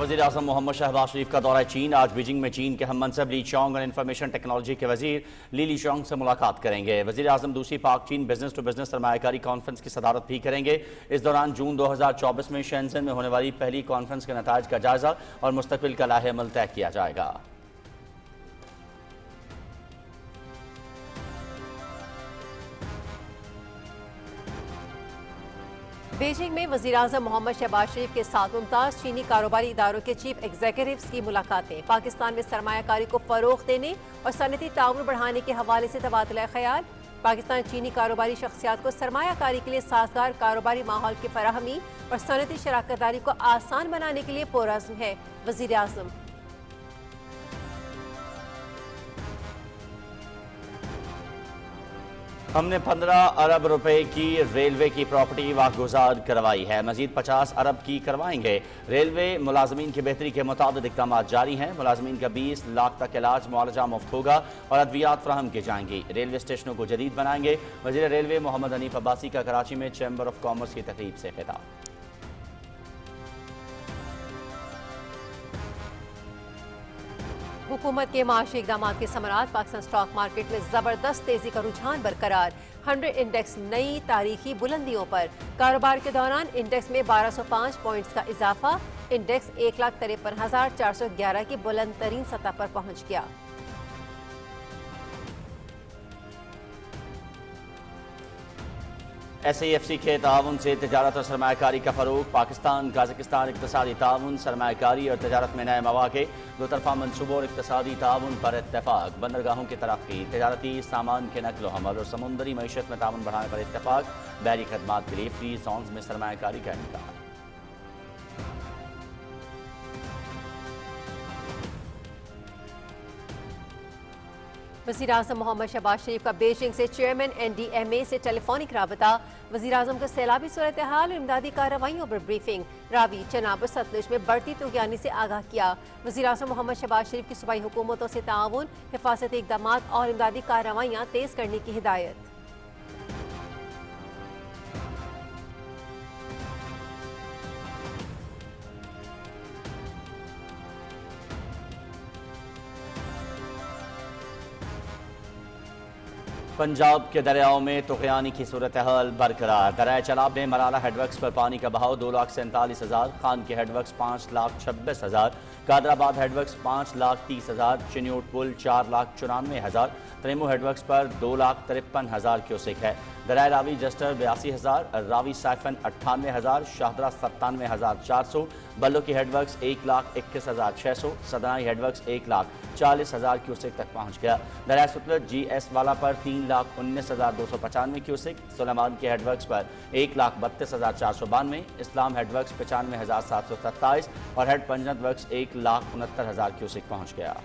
वज़ीर आज़म मोहम्मद शहबाज शरीफ का दौरा चीन। आज बीजिंग में चीन के हम मनसब ली चोंग और इंफॉर्मेशन टेक्नोलॉजी के वजीर ली लीचोंग से मुलाकात करेंगे। वज़ीर आज़म दूसरी पाक चीन बिजनेस टू बिजनेस सरमायाकारी कॉन्फ्रेंस की सदारत भी करेंगे। इस दौरान जून 2024 में शेंजन में होने वाली पहली कॉन्फ्रेंस के नताइज का जायजा और मुस्तकबिल का लाहे अमल तय किया जाएगा। बीजिंग में वज़ीर-ए-आज़म मोहम्मद शहबाज शरीफ के साथ मुमताज़ चीनी कारोबारी इदारों के चीफ एग्जीक्यूटिव्स की मुलाकातें। पाकिस्तान में सरमायाकारी को फ़रोग़ देने और सनती ताउन बढ़ाने के हवाले से तबादला ख्याल। पाकिस्तान चीनी कारोबारी शख्सियात को सरमायाकारी के लिए साजगार कारोबारी माहौल की फराहमी और सनती शराकतदारी को आसान बनाने के लिए पुरअज़्म है। वज़ीर-ए-आज़म हमने 15 अरब रुपए की रेलवे की प्रॉपर्टी वागुजार करवाई है, मजीद 50 अरब की करवाएंगे। रेलवे मुलाजमीन की बेहतरी के मुताबिक इक़दाम जारी हैं। मुलाजमीन का 20 लाख तक इलाज मुआवजा मुफ्त होगा और अद्वियात फराहम की जाएंगी। रेलवे स्टेशनों को जदीद बनाएंगे। वज़ीर रेलवे मोहम्मद हनीफ अब्बासी का कराची में चैम्बर ऑफ कॉमर्स की तकरीब से खिताब। हुकूमत के माशी इक़दाम के समरात। पाकिस्तान स्टॉक मार्केट में जबरदस्त तेजी का रुझान बरकरार। 100 इंडेक्स नई तारीखी बुलंदियों पर। कारोबार के दौरान इंडेक्स में 1205 पॉइंट्स का इजाफा। इंडेक्स 1,53,411 की बुलंद तरीन सतह पर पहुंच गया। SAFC के ताउन से तजारत और सरमायाकारी का फरोग। पाकिस्तान काज़ाकिस्तान इक़्तिसादी ताउन, सरमायाकारी और तजारत में नए मौक़े। दो तरफ़ा मनसूबों और इक़्तिसादी ताउन पर इत्तेफ़ाक। बंदरगाहों की तरक्की, तजारती सामान के नकल हमल और समुद्री मईशत में ताउन बढ़ाने पर इत्तेफ़ाक। बहरी खदमात के लिए फ्री जोन्स में सरमायाकारी का इम्कान। वज़ीर-ए-आज़म मोहम्मद शहबाज शरीफ का बीजिंग से चेयरमैन NDMA से टेलीफोनिक राबता। वज़ीर-ए-आज़म को सैलाबी सूरत हाल और इमदादी कार्रवाइयों पर ब्रीफिंग। रावी चनाब सतलुज में बढ़ती तुग़यानी से आगाह किया। वज़ीर-ए-आज़म मोहम्मद शहबाज शरीफ की सूबाई हुकूमतों से ताउन, हिफाजती इक़दाम और इमदादी कार्रवाइयाँ तेज़ करने की हिदायत। पंजाब के दरियाओं में तुग़यानी की सूरत हाल बरकरार। दरिया चनाब में मराला हेडवर्क्स पर पानी का बहाव 2,47,000, खान के हेडवर्क्स 5,26,000, कादराबाद हेडवर्क्स 5,30,000, चिन्यूट पुल 4,94,000, त्रेमो हेडवर्क्स पर 2,53,000 क्यूसेक है। दरिया रावी जस्टर 82,000, रावी साइफन 98,000, शाहदरा 97,400, बल्लो की हेडवर्क्स 1,21,600, सदनाई हेडवर्क्स 1,40,000 क्यूसेक तक पहुँच गया। दरिया सतलुज GS वाला पर 3,19,295 क्यूसेक, सुलेमान के हेडवर्क्स पर 1,32,492, इस्लाम हेडवर्क्स 95,727 और हेड पंजत वर्क्स 1,69,000 क्यूसेक पहुँच गया।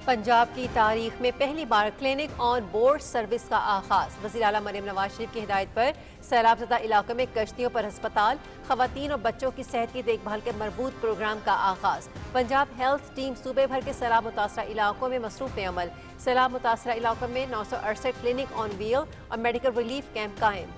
पंजाब की तारीख में पहली बार क्लिनिक ऑन बोर्ड सर्विस का आगाज। वज़ीर आला मरियम नवाज शरीफ की हिदायत पर सैलाबज़दा इलाकों में कश्तियों पर अस्पताल, खवातीन और बच्चों की सेहत की देखभाल के मरबूत प्रोग्राम का आगाज। पंजाब हेल्थ टीम सूबे भर के सैलाब मुतासरा इलाकों में मसरूफ़ अमल। सैलाब मुतासरा इलाकों में 968 क्लिनिक ऑन व्हील और मेडिकल रिलीफ कैंप कायम।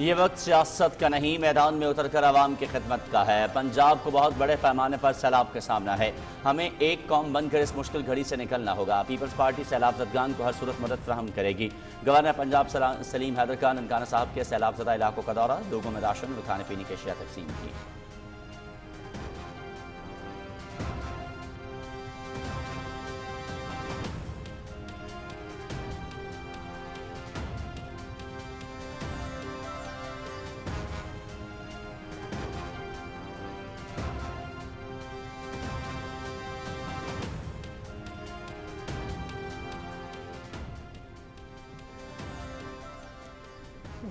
ये वक्त सियासत का नहीं, मैदान में उतरकर आवाम की खिदमत का है। पंजाब को बहुत बड़े पैमाने पर सैलाब का सामना है। हमें एक कौम बनकर इस मुश्किल घड़ी से निकलना होगा। पीपल्स पार्टी सैलाब ज़दगान को हर सूरत मदद फराहम करेगी। गवर्नर पंजाब सलीम हैदर खान ननकाना साहब के सैलाब ज़दा इलाकों का दौरा, लोगों में राशन और खाने पीने की अशिया तकसीम की।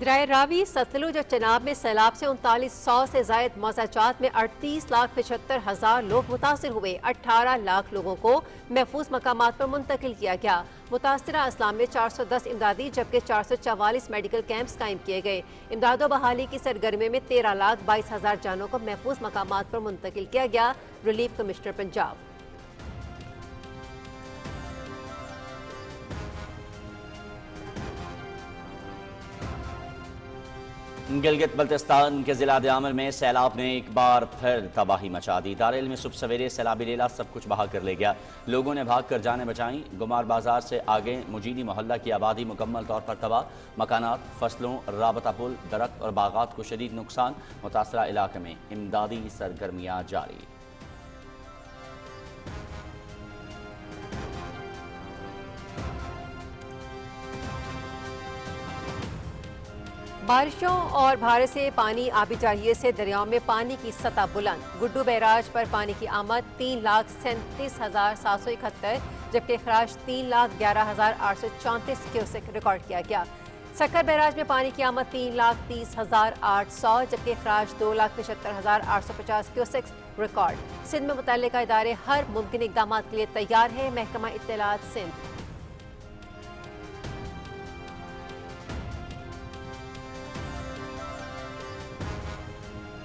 दरिया रावी, सतलुज और चनाब में सैलाब से 3900 से जायद मौज़ाजात में 38,75,000 लोग मुतासिर हुए। 18 लाख लोगों को महफूज मकामात पर मुंतकिल किया गया। मुतासरा अजलाम में 410 इमदादी जबकि 444 मेडिकल कैंप्स कायम किए गए। इमदाद बहाली की सरगर्मी में 13,22,000 जानों को महफूज मकामात पर मुंतकिल किया गया। Relief commissioner Punjab. गिलगित बल्तिस्तान के जिला दियामल में सैलाब ने एक बार फिर तबाही मचा दी। दारेल में सुबह सवेरे सैलाबी लेला सब कुछ बहा कर ले गया। लोगों ने भाग कर जाने बचाई। गुमार बाजार से आगे मुजीनी मोहल्ला की आबादी मुकम्मल तौर पर तबाह। मकानात, फसलों, राबता पुल, दरख्त और बागात को शदीद नुकसान। मुतासरा इलाके में इमदादी सरगर्मियाँ जारी। बारिशों और भारे से पानी आबी जारिये से दरियाओं में पानी की सतह बुलंद। गुड्डू बैराज पर पानी की आमद 3,37,771 जबकि खराज 3,11,834 क्यूसेक रिकॉर्ड किया गया। सक्कर बैराज में पानी की आमद 3,30,800 जबकि खराज 2,75,850 क्यूसेक रिकॉर्ड। सिंध में मुतल्लिका इदारे हर मुमकिन इकदाम के लिए तैयार है। महकमा इत्तलात सिंध।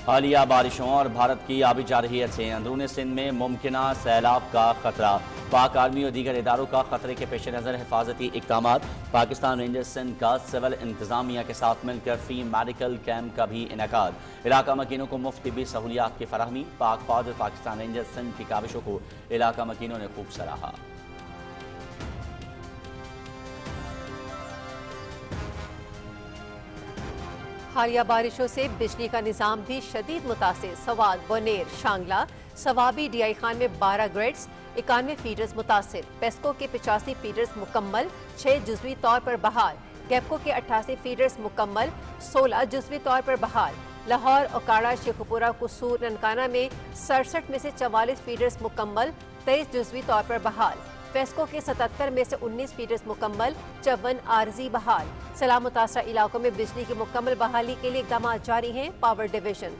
हालिया बारिशों और भारत की आबी जारहियत से अंदरूनी सिंध में मुमकिना सैलाब का खतरा। पाक आर्मी और दीगर इदारों का खतरे के पेश नज़र हिफाजती इक़दाम। पाकिस्तान रेंजर्स सिंध का सिविल इंतजामिया के साथ मिलकर फ्री मेडिकल कैंप का भी इनेकाद। इलाका मकीनों को मुफ्त तिब्बी सहूलियात की फराहमी। पाक फौज और पाकिस्तान रेंजर्स सिंध की काविशों को इलाका मकीनों ने खूब सराहा। हालिया बारिशों से बिजली का निज़ाम भी शदीद मुतासिर। सवाद, बोनेर, शांगला, सवाबी DI खान में 12 ग्रिड्स, 91 फीडर्स मुतासिर। पेस्को के 85 फीडर्स मुकम्मल, 6 जुज़वी तौर पर बहाल। गैपको के 88 फीडर्स मुकम्मल, 16 जुज़वी तौर पर बहाल। लाहौर, ओकाड़ा, शेखुपुरा, कुसूर, ननकाना में 67 में से 44 फीडर्स मुकम्मल, 23 जुज़वी तौर पर बहाल। फेस्को के 77 में से 19 फीडर्स मुकम्मल, 54 आर्जी बहाल। सलाह मुतासरा इलाकों में बिजली की मुकम्मल बहाली के लिए इक़दाम जारी हैं। Power division.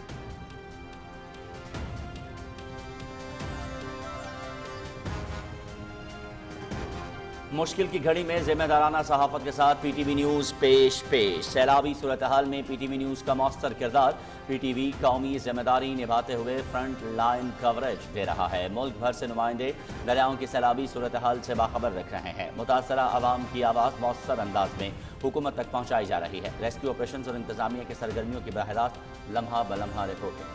मुश्किल की घड़ी में जिम्मेदाराना सहाफत के साथ PTV न्यूज़ पेश। सैलाबी सूरत हाल में PTV न्यूज़ का मौसर किरदार। PTV कौमी जिम्मेदारी निभाते हुए फ्रंट लाइन कवरेज दे रहा है। मुल्क भर से नुमाइंदे दरियाओं की सैलाबी सूरत हाल से बाखबर रख रहे हैं। मुतासरा आवाम की आवाज़ मौसर अंदाज में हुकूमत तक पहुँचाई जा रही है। रेस्क्यू ऑपरेशन और इंतजामिया की सरगर्मियों की बराह रास्त लम्हा बलम्हा रिपोर्टिंग।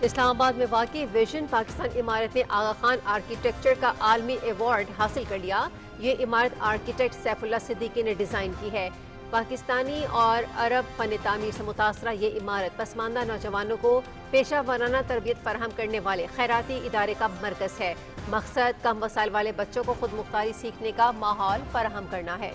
इस्लामाबाद में वाक़ई विजन पाकिस्तान इमारत ने आगा खान आर्किटेक्चर का आलमी अवार्ड हासिल कर लिया। ये इमारत आर्किटेक्ट सैफुल्लाह सिद्दीकी ने डिज़ाइन की है। पाकिस्तानी और अरब फन तामीर से मुतासरा ये इमारत पसमानदा नौजवानों को पेशा वाराना तरबियत फराहम करने वाले खैराती इदारे का मरकज़ है। मकसद कम वसाइल वाले बच्चों को खुद मुख्तारी सीखने का माहौल फराहम करना है।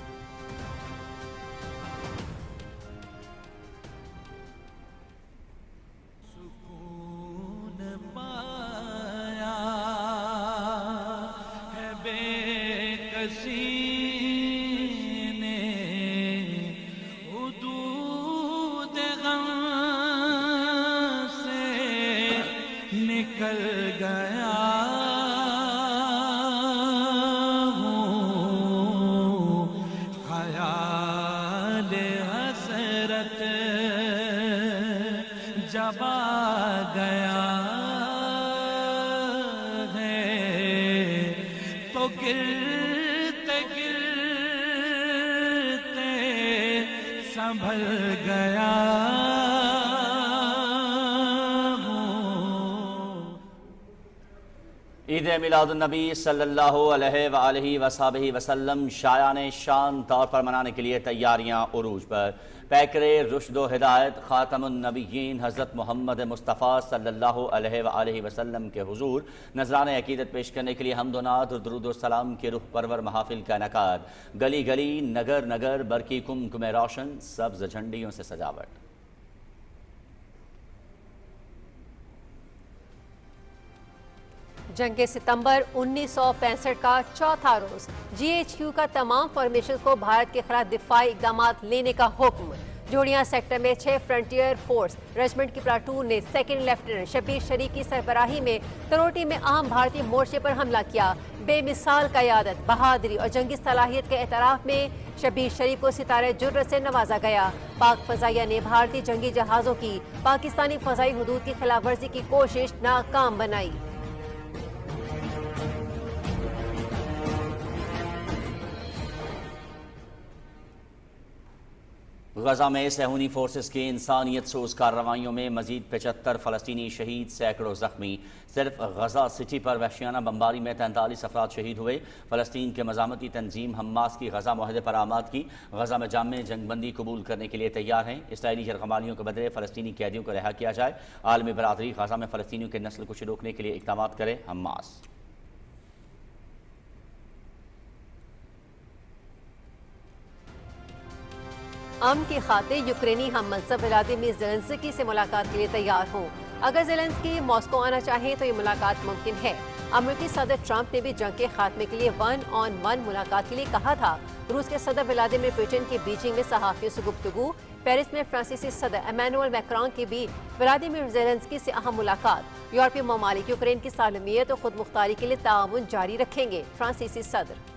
निकल गया हूँ ख्याल हसरत जब आ गया है तो गिरते गिरते संभल गया। ईद मिलादुन्नबी सल्लल्लाहु अलैहि वसल्लम शायाने शान तौर पर मनाने के लिए तैयारियां उरूज पर। पैकरे रुश्दो हिदायत खातमुन नबीयीन हज़रत मोहम्मद मुस्तफ़ा सल्लल्लाहु अलैहि वसल्लम के हुजूर नजराने अकीदत पेश करने के लिए हम्दुनात और दुरूद व सलाम के रुख परवर महाफिल का इनेकाद। गली गली, नगर नगर बरकी कुमकुम रोशन, सब्ज झंडियों से सजावट। जंग सितंबर 1965 का चौथा रोज GHQ का तमाम फॉर्मेशन को भारत के खिलाफ दिफाई इकदाम लेने का हुक्म। जोड़ियां सेक्टर में 6 फ्रंटियर फोर्स रेजिमेंट की प्लाटून ने सेकंड लेफ्टिनेंट शबीर शरीफ की सरबराही में तरोटी में अहम भारतीय मोर्चे पर हमला किया। बेमिसाल क़यादत, बहादुरी और जंगी सलाहियत के एतराफ़ में शबीर शरीफ को सितारे जुर्र से नवाजा गया। पाक फजाइया ने भारतीय जंगी जहाज़ों की पाकिस्तानी फजाई हुदूद की खिलाफ वर्जी की कोशिश नाकाम बनाई। गजा में सहूनी फोर्सेस की इंसानियत सोज कार्रवाइयों में मजीद 75 फ़लस्तीनी शहीद, सैकड़ों जख्मी। सिर्फ गजा सिटी पर वहशियाना बमबारी में 43 अफराद शहीद हुए। फ़लस्तीन के मज़ामती तंजीम हमास की गजा माहदे पर आमाद की गजा में जामे जंगबंदी कबूल करने के लिए तैयार हैं। इसराइली यरगमालियों के बदले फ़लस्तीनी कैदियों को रिहा किया जाए। आलमी बरादरी गजा में फ़लस्तीनियों के नस्ल कुशी रोकने के लिए इक़दाम करे। हमास अमन की खातिर यूक्रेनी हम मनसब व्लादिमीर ज़ेलेंस्की से मुलाकात के लिए तैयार हों। अगर ज़ेलेंस्की मॉस्को आना चाहें तो ये मुलाकात मुमकिन है। अमेरिकी सदर ट्रंप ने भी जंग के खात्मे के लिए 1-on-1 मुलाकात के लिए कहा था। रूस के सदर व्लादिमीर पुतिन की बीजिंग में सहाफ़ियों से गुफ्तगू। पेरिस में फ्रांसीसी सदर इमैनुअल मैक्रोन की भी व्लादिमीर ज़ेलेंस्की से अहम मुलाकात। यूरोपीय ममालिक यूक्रेन की सालमियत और खुद मुख्तारी के लिए ताउन जारी रखेंगे। फ्रांसीसी सदर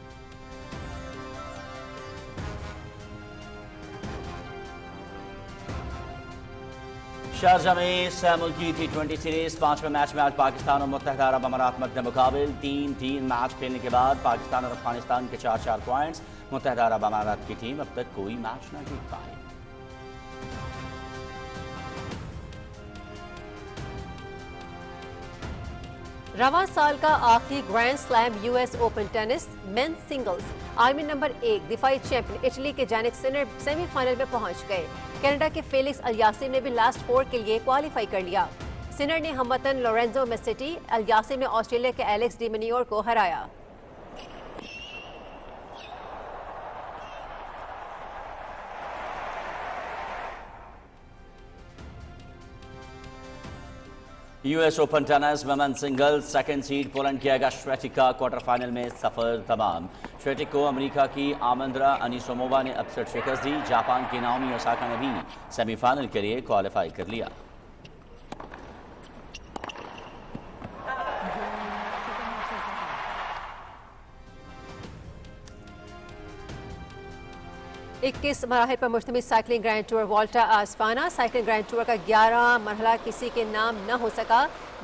शारजा में मुल्की T20 सीरीज 5वें मैच में आज पाकिस्तान और मुत्तहदा अरब अमारात मध्य मुकाबिल 3-3 मैच खेलने के बाद पाकिस्तान और अफगानिस्तान के 4-4 पॉइंट्स। मुत्तहदा अरब अमारात की टीम अब तक कोई मैच न जीत पाई। रवां साल का आखिरी grand slam US open tennis men's singles आलमी नंबर 1 दिफाई चैंपियन इटली के जानिक सिनर सेमीफाइनल में पहुंच गए। कनाडा के फेलिक्स अलियासिम ने भी लास्ट 4 के लिए क्वालिफाई कर लिया। सिनर ने हमवतन लोरेंजो मेसेटी, अलियासिम ने ऑस्ट्रेलिया के एलेक्स डिमिनियोर को हराया। US open tennis women singles second seed Poland की आगा श्वेटिका क्वार्टर फाइनल में सफर तमाम। श्वेटिक को अमेरिका की आमंद्रा अनिसोमोवा ने अपसेट शिकस्त दी। जापान की नाओमी ओसाका ने भी सेमीफाइनल के लिए क्वालिफाई कर लिया। इक्कीस मराहिल पर मुश्तमिल साइकिलिंग ग्रैंड टूर वॉल्टा आ स्पाना। साइकिलिंग ग्रैंड टूर का 11वां मरहला किसी के नाम न हो सका।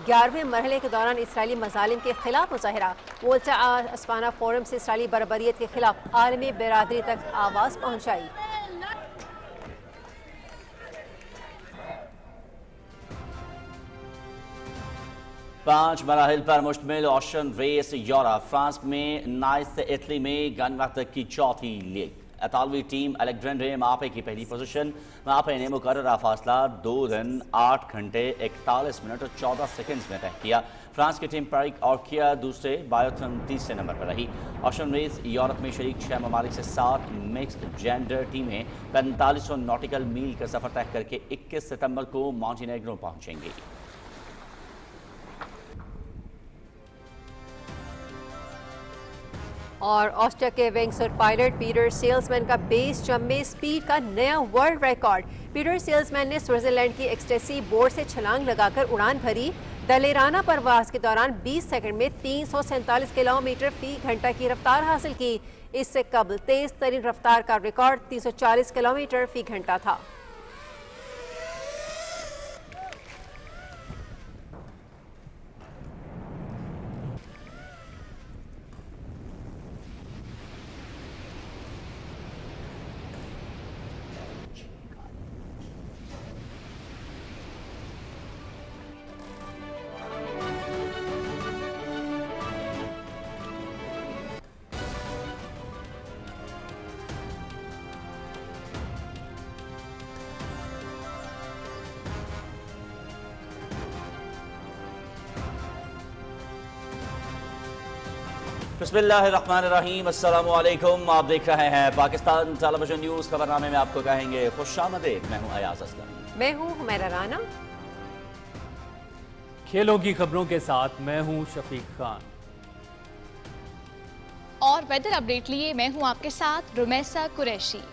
11वें मरहले के दौरान इसराइली मजालिम के खिलाफ मुजाहिरा। वोल्टा आ स्पाना फोरम से इसराइली बर्बरियत के खिलाफ आलमी बिरादरी तक आवाज़ पहुंचाई। पांच मराहिल पर मुश्तमिल ओशन रेस यूरोप फ्रांस में नाइस से इटली में गन वक्त तक की चौथी लीग। इतालवी टीम अलेक्जेंड्रे मापे की पहली पोजीशन। मापे ने मुकर्ररा फासला 2 दिन 8 घंटे 41 मिनट और 14 सेकंड्स में तय किया। फ्रांस की टीम पैरिक ऑर्किया दूसरे, बायोथन तीसरे नंबर पर रही। ओशन रेस यूरोप में शरीक 6 ममालिक से 7 मिक्स्ड जेंडर टीमें 4500 नॉटिकल मील का सफर तय करके 21 सितंबर को मॉन्टेनेग्रो पहुंचेंगी। और ऑस्ट्रिया के विंगसूट पायलट पीटर सेल्समैन का बेस जंप में स्पीड का नया वर्ल्ड रिकॉर्ड। पीटर सेल्समैन ने स्विट्जरलैंड की एक्सटेसी बोर्ड से छलांग लगाकर उड़ान भरी। दलेराना परवाज के दौरान 20 सेकंड में 347 किलोमीटर फी घंटा की रफ्तार हासिल की। इससे कबल तेज तरीन रफ्तार का रिकॉर्ड 340 किलोमीटर फी घंटा था। बिस्मिल्लाहिर्रहमानिर्रहीम, अस्सलामु अलैकुम। आप देख रहे हैं पाकिस्तान टेलीविजन न्यूज़। खबरनामे में आपको कहेंगे खुशामदीद। मैं हूं अयाज असलम। मैं हूं हुमैरा राना। खेलों की खबरों के साथ मैं हूं शफीक खान। और वेदर अपडेट लिए मैं हूं आपके साथ रुमैसा कुरैशी।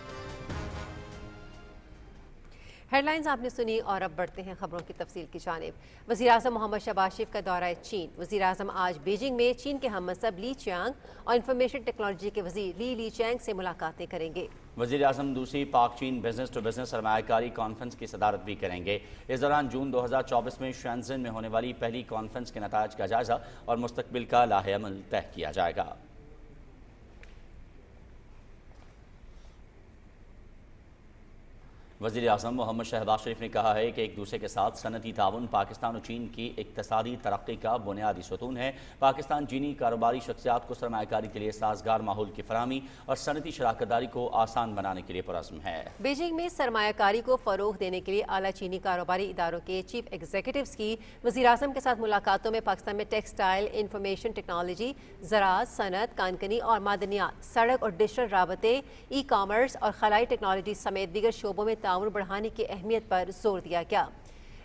हेडलाइंस आपने सुनी और अब बढ़ते हैं खबरों की तफसील की जानिब। वज़ीर-ए-आज़म मोहम्मद शहबाज शरीफ का दौरा चीन। वज़ीर-ए-आज़म आज बीजिंग में चीन के हममंसब ली चियांग और इंफॉर्मेशन टेक्नोलॉजी के वज़ीर ली चैंग से मुलाकातें करेंगे। वज़ीर-ए-आज़म दूसरी पाक चीन बिजनेस टू बिजनेस सरमायाकारी कॉन्फ्रेंस की सदारत भी करेंगे। इस दौरान जून 2024 में शैनज़ेन में होने वाली पहली कॉन्फ्रेंस के नताइज का जायजा और मुस्तकबिल का लाहे-अमल तय किया जाएगा। वज़ीर-ए-आज़म मोहम्मद शहबाज शरीफ ने कहा है कि एक दूसरे के साथ सनती ताउन पाकिस्तान और चीन की इक़्तिसादी तरक्की का बुनियादी सतून है। पाकिस्तान चीनी कारोबारी शख्सियात को सरमायाकारी के लिए साजगार माहौल की फराहमी और सनती शराकतदारी को आसान बनाने के लिए पुरज़्म है। बीजिंग में सरमायाकारी को फ़रोग़ देने के लिए आला चीनी कारोबारी इदारों के चीफ एग्जीक्यूटिव्स की वज़ीर-ए-आज़म के साथ मुलाकातों में पाकिस्तान में टेक्सटाइल, इंफॉर्मेशन टेक्नोलॉजी, ज़राअत, सनत, कानकनी और मादनियात, सड़क और डिजिटल राबते, ई कामर्स और खलाई टेक्नोलॉजी समेत दीगर शोबों में ताउन बढ़ाने की अहमियत पर जोर दिया गया।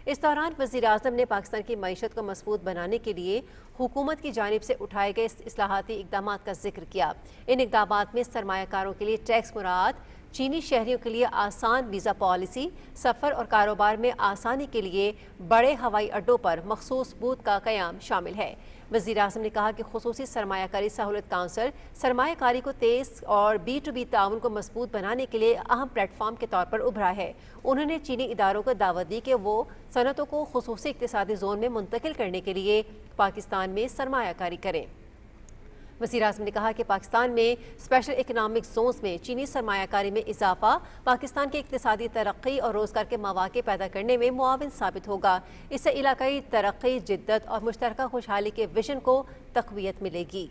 इस दौरान वज़ीर-ए-आज़म ने पाकिस्तान की मईशत को मजबूत बनाने के लिए हुकूमत की जानिब से उठाए गए इस्लाहाती इक़दामात का जिक्र किया। इन इक़दामात में सरमायाकारों के लिए टैक्स मुराद, चीनी शहरियों के लिए आसान वीज़ा पॉलिसी, सफ़र और कारोबार में आसानी के लिए बड़े हवाई अड्डों पर मखसूस बूथ का क़याम शामिल है। वज़ीर-ए-आज़म ने कहा कि खुसूसी सरमायाकारी सहूलत काउंसिल सरमायाकारी को तेज़ और B2B ताउन को मजबूत बनाने के लिए अहम प्लेटफॉर्म के तौर पर उभरा है। उन्होंने चीनी इदारों को दावत दी कि वो सनतों को खुसूसी इक़्तिसादी जोन में मुंतकिल करने के लिए पाकिस्तान में सरमायाकारी करें। वज़ीर-ए-आज़म ने कहा कि पाकिस्तान में स्पेशल इकनॉमिक जोन्स में चीनी सरमायाकारी में इजाफा पाकिस्तान की इक़्तिसादी तरक्की और रोज़गार के मौक़े पैदा करने में मुआविन साबित होगा। इससे इलाकाई तरक्की, जिद्दत और मुश्तरका खुशहाली के विजन को तक़वियत मिलेगी।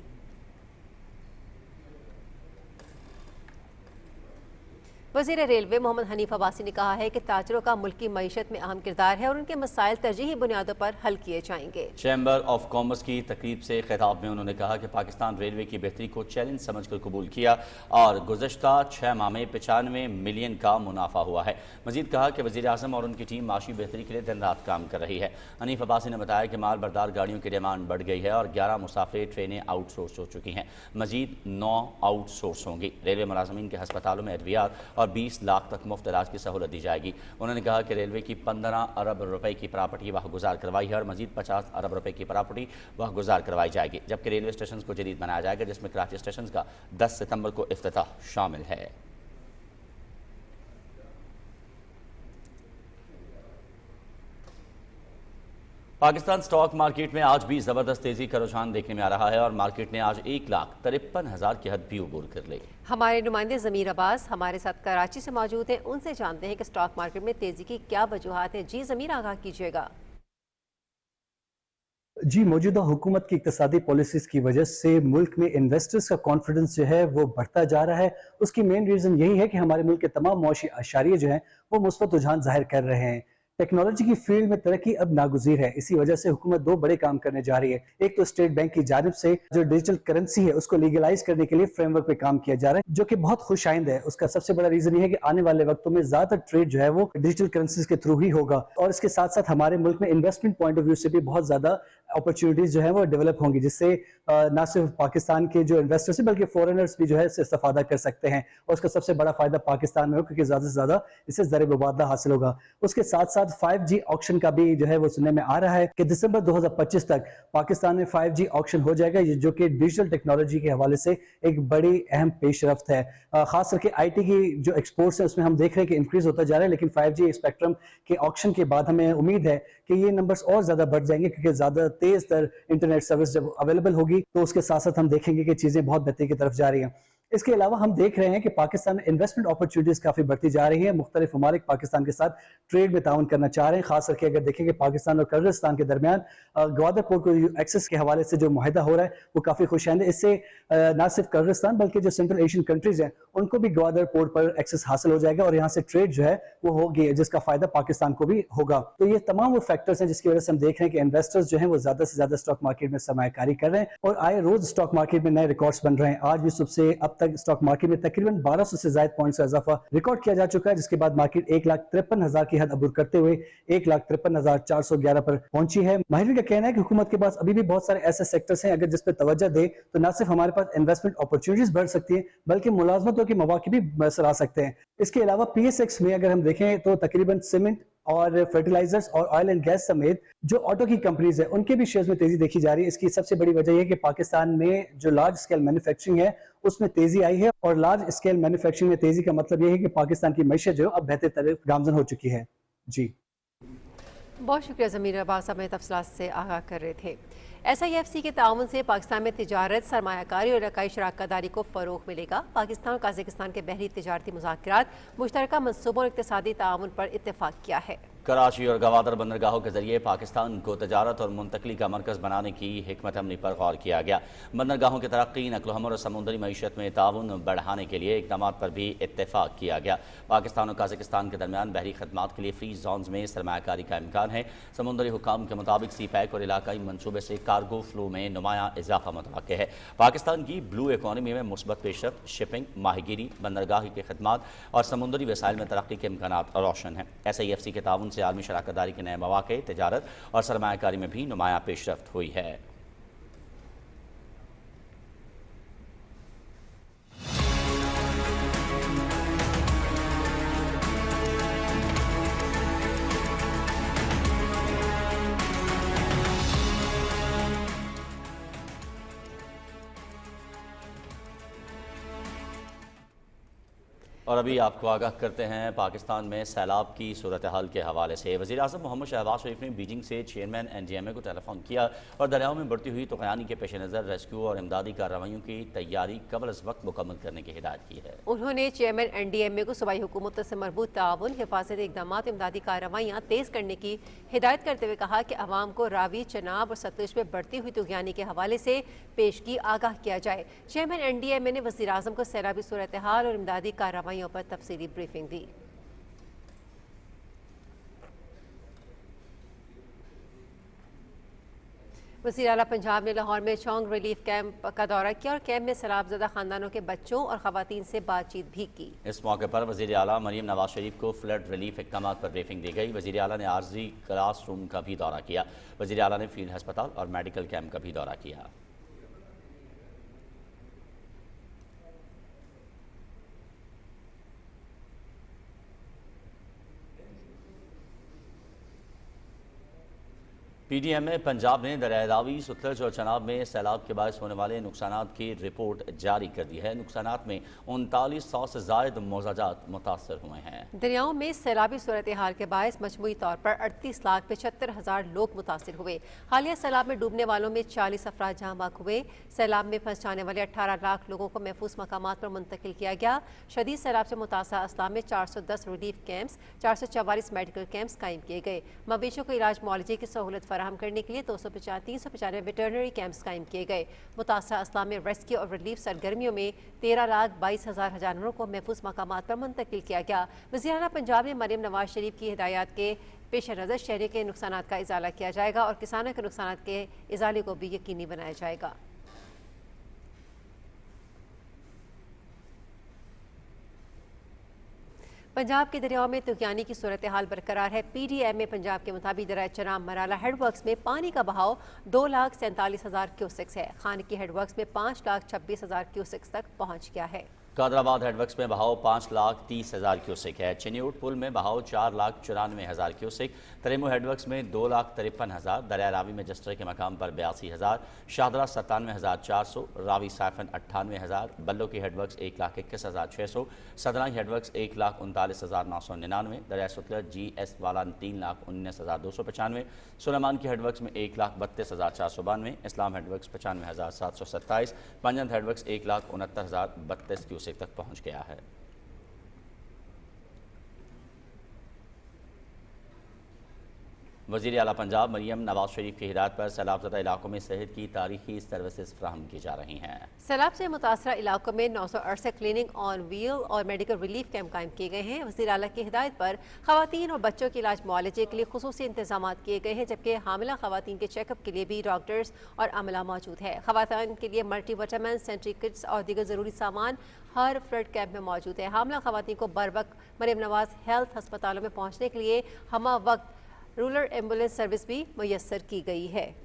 वज़ीर रेलवे मोहम्मद हनीफ अब्बासी ने कहा है कि ताजरों का मुल्की मईशत में अहम किरदार है और उनके मसाइल तरजीही बुनियादों पर हल किए जाएंगे। चैम्बर ऑफ कॉमर्स की तकरीब से खिताब में उन्होंने कहा कि पाकिस्तान रेलवे की बेहतरी को चैलेंज समझकर कबूल किया और गुज़श्ता 6 माह में 95 मिलियन का मुनाफा हुआ है। मजीद कहा कि वज़ीर-ए-आज़म और उनकी टीम माशी बेहतरी के लिए दिन रात काम कर रही है। हनीफ अब्बासी ने बताया कि माल बरदार गाड़ियों की डिमांड बढ़ गई है और 11 मुसाफिर ट्रेनें आउटसोर्स हो चुकी हैं। मजीद 9 आउटसोर्स होंगी। रेलवे मुलाजमीन के हस्पतालों में एडवियात और 20 लाख तक मुफ्त इलाज की सहूलत दी जाएगी। उन्होंने कहा कि रेलवे की 15 अरब रुपए की प्रॉपर्टी वह गुजार करवाई है और मजीद 50 अरब रुपए की प्रॉपर्टी वह गुजार करवाई जाएगी, जबकि रेलवे स्टेशन को जदीद बनाया जाएगा, जिसमें कराची स्टेशन का 10 सितंबर को इफ्तिताह शामिल है। पाकिस्तान स्टॉक मार्केट में आज भी जबरदस्त तेजी का रुझान देखने में आ रहा है और मार्केट ने आज 1,53,000 की हद भी उबूर कर ली। हमारे नुमाइंदे ज़मीर अब्बास हमारे साथ कराची से मौजूद हैं, उनसे जानते हैं कि स्टॉक मार्केट में तेजी की क्या वजूहात है। जी ज़मीर, आगाह कीजिएगा। जी, मौजूदा हुकूमत की इक़्तिसादी पॉलिसीज़ की वजह से मुल्क में इन्वेस्टर्स का कॉन्फिडेंस जो है वो बढ़ता जा रहा है। उसकी मेन रीज़न यही है कि हमारे मुल्क के तमाम मौशी अशारिये जो हैं वो मुस्बत रुझान जाहिर कर रहे हैं। टेक्नोलॉजी की फील्ड में तरक्की अब नागुज़ीर है। इसी वजह से हुकूमत 2 बड़े काम करने जा रही है। एक तो स्टेट बैंक की जानिब से जो डिजिटल करेंसी है उसको लीगलाइज करने के लिए फ्रेमवर्क पे काम किया जा रहा है, जो कि बहुत खुशाइंद है। उसका सबसे बड़ा रीजन ये है कि आने वाले वक्तों में ज्यादातर ट्रेड जो है वो डिजिटल करेंसीज के थ्रू ही होगा और इसके साथ साथ हमारे मुल्क में इन्वेस्टमेंट पॉइंट ऑफ व्यू से भी बहुत ज्यादा अपॉर्चुनिटीज जो है वो डेवलप होंगी, जिससे ना सिर्फ पाकिस्तान के जो इन्वेस्टर्स हैं बल्कि फॉरेनर्स भी जो है इससे इस्तेफादा कर सकते हैं और उसका सबसे बड़ा फायदा पाकिस्तान में हो क्योंकि ज्यादा से ज्यादा इससे ज़र मुबादला हासिल होगा। उसके साथ साथ 5G ऑक्शन का भी जो है वो सुनने में आ रहा है कि दिसंबर 2025 तक पाकिस्तान में 5G ऑक्शन हो जाएगा, जो कि डिजिटल टेक्नोलॉजी के हवाले से एक बड़ी अहम पेशरफ्त है। खास करके IT की जो एक्सपोर्ट्स है उसमें हम देख रहे हैं कि इंक्रीज होता जा रहा है, लेकिन 5G स्पेक्ट्रम के ऑक्शन के बाद हमें उम्मीद है कि ये नंबर्स और ज्यादा बढ़ जाएंगे क्योंकि ज्यादा तेज तर इंटरनेट सर्विस जब अवेलेबल होगी तो उसके साथ साथ हम देखेंगे कि चीजें बहुत बेहतरी की तरफ जा रही हैं। इसके अलावा हम देख रहे हैं कि पाकिस्तान में इन्वेस्टमेंट अपॉर्चुनिटीज काफी बढ़ती जा रही है। मुख्तलिफ ममालिक पाकिस्तान के साथ ट्रेड में ताउन करना चाह रहे हैं। खास करके अगर देखेंगे पाकिस्तान और किर्गिस्तान के दरमियान ग्वादर पोर्ट को एक्सेस के हवाले से जो मुआहिदा हो रहा है वो काफी खुशहाल है। इससे न सिर्फ किर्गिस्तान बल्कि जो सेंट्रल एशियन कंट्रीज हैं उनको भी ग्वादर पोर्ट पर एक्सेस हासिल हो जाएगा और यहाँ से ट्रेड जो है वो होगी, जिसका फायदा पाकिस्तान को भी होगा। तो ये तमाम वो फैक्टर्स हैं जिसकी वजह से हम देख रहे हैं कि इन्वेस्टर्स जो है वो ज्यादा से ज्यादा स्टॉक मार्केट में सरमायाकारी कर रहे हैं और आए रोज स्टॉक मार्केट में नए रिकॉर्ड्स बन रहे हैं। आज भी सुबह से अब तक स्टॉक मार्केट में तकरीबन 1200 से ज्यादा पॉइंट्स का इजाफा रिकॉर्ड किया जा चुका है, जिसके बाद मार्केट 1,53,000 की हद अबूर करते हुए 1,53,411 पर पहुंची है। माहिरीन का कहना है कि हुकूमत के पास अभी भी बहुत सारे ऐसे सेक्टर्स हैं, अगर जिस पर तवज्जो दे तो न सिर्फ हमारे पास इन्वेस्टमेंट अपॉर्चुनिटीज बढ़ सकती है बल्कि मुलाजमतों के मौके भी मैसर आ सकते हैं। इसके अलावा PSX में अगर हम देखें तो तकरीबन सीमेंट और फर्टिलाइजर्स और ऑयल एंड गैस समेत जो ऑटो की कंपनीज है उनके भी शेयर्स में तेजी देखी जा रही है। इसकी सबसे बड़ी वजह यह कि पाकिस्तान में जो लार्ज स्केल मैन्युफैक्चरिंग है उसमें तेजी आई है, और लार्ज स्केल मैन्युफैक्चरिंग में तेजी का मतलब यह है कि पाकिस्तान की मैशत जो अब बेहतर तरह गामजन हो चुकी है। जी बहुत शुक्रिया ज़मीर अब्बास, हमें तफसीलात से आगाह कर रहे थे। SIFC के ताउन से पाकिस्तान में तिजारत, सरमायाकारी और इलाकाई शराकतदारी को फ़रोग़ मिलेगा। पाकिस्तान और काज़ाकिस्तान के बहरी तिजारती मुज़ाकरात मुश्तरका मनसूबों और इक़्तिसादी ताउन पर इत्तेफाक किया है। कराची और गवादर बंदरगाहों के जरिए पाकिस्तान को तजारत और मुंतकली का मरकज़ बनाने की हिकमत अमली पर गौर किया गया। बंदरगाहों की तरक्की, नक़्ल हमल और समुद्री मईशत में ताउन बढ़ाने के लिए इक़दाम पर भी इत्तेफाक किया गया। पाकिस्तान और काज़ाकिस्तान के दरमियान बहरी खदमात के लिए फ्री जोन्स में सरमायाकारी का इम्कान है। समुद्री हुकाम के मुताबिक CPEC और इलाकाई मनसूबे से कार्गो फ्लो में नुमाया इजाफा मुतवक्के है। पाकिस्तान की ब्लू इकॉनमी में मुस्बत पेशरफ्त, शिपिंग, माहीगिरी, बंदरगाही की खदमात और समुद्री वसाइल में तरक्की के इम्कान रोशन हैं। SIFC के ताउन से आलमी शराकतदारी के नए मौके, तिजारत और सरमायाकारी में भी नुमाया पेशरफ्त हुई है। और अभी आपको आगाह करते हैं पाकिस्तान में सैलाब की सूरत हाल के हवाले से। वज़ीर आज़म मोहम्मद शहबाज शरीफ ने बीजिंग से चेयरमैन NDMA को टेलीफोन किया और दरियाओं में बढ़ती हुई तूफ़ानी के पेश नज़र रेस्क्यू और इमदादी कार्रवाइयों की तैयारी कबल अज़ वक्त मुकम्मल करने की हिदायत की है। उन्होंने चेयरमैन NDMA को सूबाई हुकूमतों से मरबूत ताउन, हिफाजती इक़दाम, इमदादी कार्रवाइयाँ तेज़ करने की हिदायत करते हुए कहा कि अवाम को रावी, चनाब और सतलुज में बढ़ती हुई तूफ़ानी के हवाले से पेशगी आगाह किया जाए। चेयरमैन NDMA ने वज़ीर आज़म को सैलाबी सूरत हाल और इमदादी कार्रवाइयों पर तफसीली ब्रीफिंग दी। वज़ीर आला पंजाब ने लाहौर में चौंग रिलीफ कैंप का दौरा किया और कैंप में सैलाबज़दा खानदानों के बच्चों और ख़वातीन से बातचीत भी की। इस मौके पर वज़ीर आला मरीम नवाज शरीफ को फ्लड रिलीफ इक़दाम पर ब्रीफिंग दी गई। वज़ीर आला ने आर्जी क्लास रूम का भी दौरा किया। वज़ीर आला ने फील्ड अस्पताल और मेडिकल कैंप का भी दौरा किया। PDMA पंजाब ने दरिया रावी, सतलज और चनाब में सैलाब के बायस होने वाले नुकसानात की रिपोर्ट जारी कर दी है। नुकसानात में 3900 से ज़ायद मौज़ाजात मुतासर हुए हैं। दरियाओं में सैलाबी सूरत हाल के बायस मजमूई तौर पर 38,75,000 लोग मुतासर हुए। हालिया सैलाब में डूबने वालों में 40 अफराद जहाँ बाक हुए। सैलाब में फंस जाने वाले 18 लाख लोगों को महफूज मकामात पर मुंतकिल किया गया। शदीद सैलाब से मुतासर अजला में 410 रिलीफ कैंप्स, 444 मेडिकल कैंप्स कायम किए गए। मवेशियों को इलाज मुआलजे की सहूलत फराहम करने के लिए 395 वेटरनरी कैंप्स कायम किए गए। मुतासरा अजला में रेस्क्यू और रिलीफ सरगर्मियों में 13,22,000 जानवरों को महफूज मकामात पर मुंतकिल किया गया। वज़ीर आला पंजाब ने मरीम नवाज शरीफ की हिदायत के पेश नज़र शहरी के नुकसानात का इजाला किया जाएगा और किसानों के नुकसानात के इजाले को भी यकीनी बनाया जाएगा। पंजाब के दरियाओं में तूफ़ानी की सूरत हाल बरकरार है। PDMA पंजाब के मुताबिक दरिया चनाब मराला हेडवर्क्स में पानी का बहाव 2,47,000 क्यूसेक्स है। खान की हेडवर्क्स में 5,26,000 क्यूसेक्स तक पहुँच गया है। कादराबाद हेडवर्क्स में बहाव 5,30,000 क्यूसेक है। चिन्यूट पुल में बहाव 4,94,000 क्यूसेक, तरेमो हेडवर्क्स में 2,53,000, दरिया रावी में जस्टर के मकाम पर 82,000, शाहदरा 97,400, रावी साइफन 98,000, बल्लो की हेडवर्क्स 1,21,600, सदनाई हेडवर्क्स 1,39,999, दरिया सुतलज GS वाला 3,19,295, सुलेमान की हेडवर्क्स में 1,32,492, इस्लाम हेडवर्क्स 95,727, पंजंद हेडवर्क्स 1,69,032 क्यूसेक तक पहुंच गया है। वज़ीर आला पंजाब मरियम नवाज शरीफ की हिदायत पर सैलाबज़दा इलाकों में सेहत की तारीखी सर्विसेज फ्राहम की जा रही हैं। सैलाब से मुतासरा इलाकों में 968 क्लिनिक ऑन व्हील और मेडिकल रिलीफ कैंप कायम किए गए हैं। वज़ीर आला की हिदायत पर खवातीन और बच्चों के इलाज मुआलजे के लिए खुसूसी इंतजाम किए गए हैं, जबकि हामिला खवातीन के चेकअप के लिए भी डॉक्टर्स और अमला मौजूद है। खवातीन के लिए मल्टी विटामिन, सेंट्री किट्स और दीगर ज़रूरी सामान हर फ्लड कैंप में मौजूद है। हामिला खवातीन को बर वक्त मरियम नवाज हेल्थ अस्पतालों में पहुँचने के लिए हमा वक्त रूरल एम्बुलेंस सर्विस भी मुयस्सर की गई है।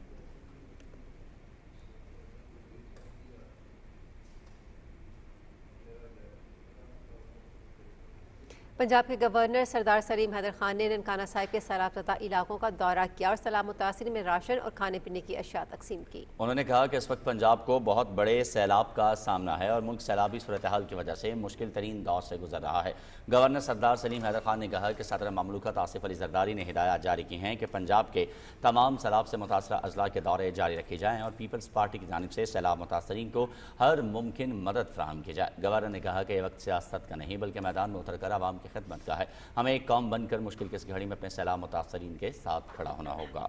पंजाब के गवर्नर सरदार सलीम हैदर खान ने ननकाना साहिब के सैलाबज़दा इलाकों का दौरा किया और सैलाब मुतासिर में राशन और खाने पीने की अशिया तकसीम की। उन्होंने कहा कि इस वक्त पंजाब को बहुत बड़े सैलाब का सामना है और मुल्क सैलाबी सूरत हाल की वजह से मुश्किल तरीन दौर से गुजर रहा है। गवर्नर सरदार सलीम हैदर खान ने कहा कि सदर ममलूकत आसिफ अली जरदारी ने हिदायत जारी की हैं कि पंजाब के तमाम सैलाब से मुतासरा अजला के दौरे जारी रखे जाएँ और पीपल्स पार्टी की जानिब से सैलाब मुतासरीन को हर मुमकिन मदद फ्राहम की जाए। गवर्नर ने कहा कि यह वक्त सियासत का नहीं बल्कि मैदान में उतर कर आवाम की खिदमत का है। हमें एक कौम बनकर मुश्किल की इस घड़ी में अपने सैलाब मुतासरीन के साथ खड़ा होना होगा।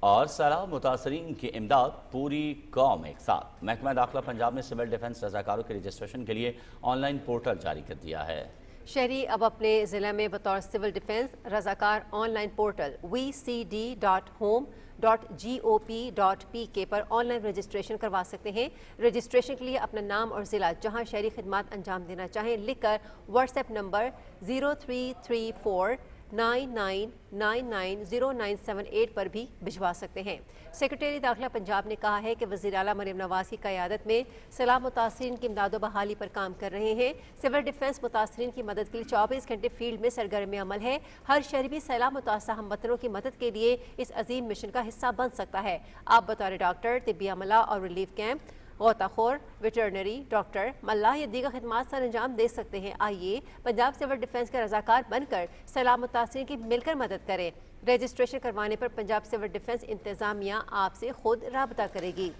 और सैलाब मुतासरीन की इमदाद पूरी कौम एक साथ। महकमा दाखिला पंजाब ने सिविल डिफेंस रजाकारों के रजिस्ट्रेशन के लिए ऑनलाइन पोर्टल जारी कर दिया है। शहरी अब अपने ज़िले में बतौर सिविल डिफेंस रजाकार ऑनलाइन पोर्टल vcd.home.gop.pk पर ऑनलाइन रजिस्ट्रेशन करवा सकते हैं। रजिस्ट्रेशन के लिए अपना नाम और ज़िला जहां शहरी खिदमत अंजाम देना चाहें लिखकर व्हाट्सएप नंबर 033499990978 पर भी भिजवा सकते हैं। सेक्रेटरी दाखिला पंजाब ने कहा है कि वज़ीर आला मरियम नवाज की क़यादत में सैलाब मुतासरीन की इमदाद बहाली पर काम कर रहे हैं। सिविल डिफेंस मुतासरीन की मदद के लिए 24 घंटे फील्ड में सरगर्म अमल है। हर शहरी भी सैलाब मुतासरा हमवतनों की मदद के लिए इस अजीम मिशन का हिस्सा बन सकता है। आप बतौर डॉक्टर, तिब्बी अमला और रिलीफ कैंप, गौताखोर, वेटरनरी डॉक्टर, मल्लाह या दीगर खिदमात सर अंजाम दे सकते हैं। आइए पंजाब सिविल डिफेंस के रजाकार बनकर सैलाब मुतासरीन की मिलकर मदद करें। रजिस्ट्रेशन करवाने पर पंजाब सिविल डिफेंस इंतजामिया आपसे खुद राबता करेगी।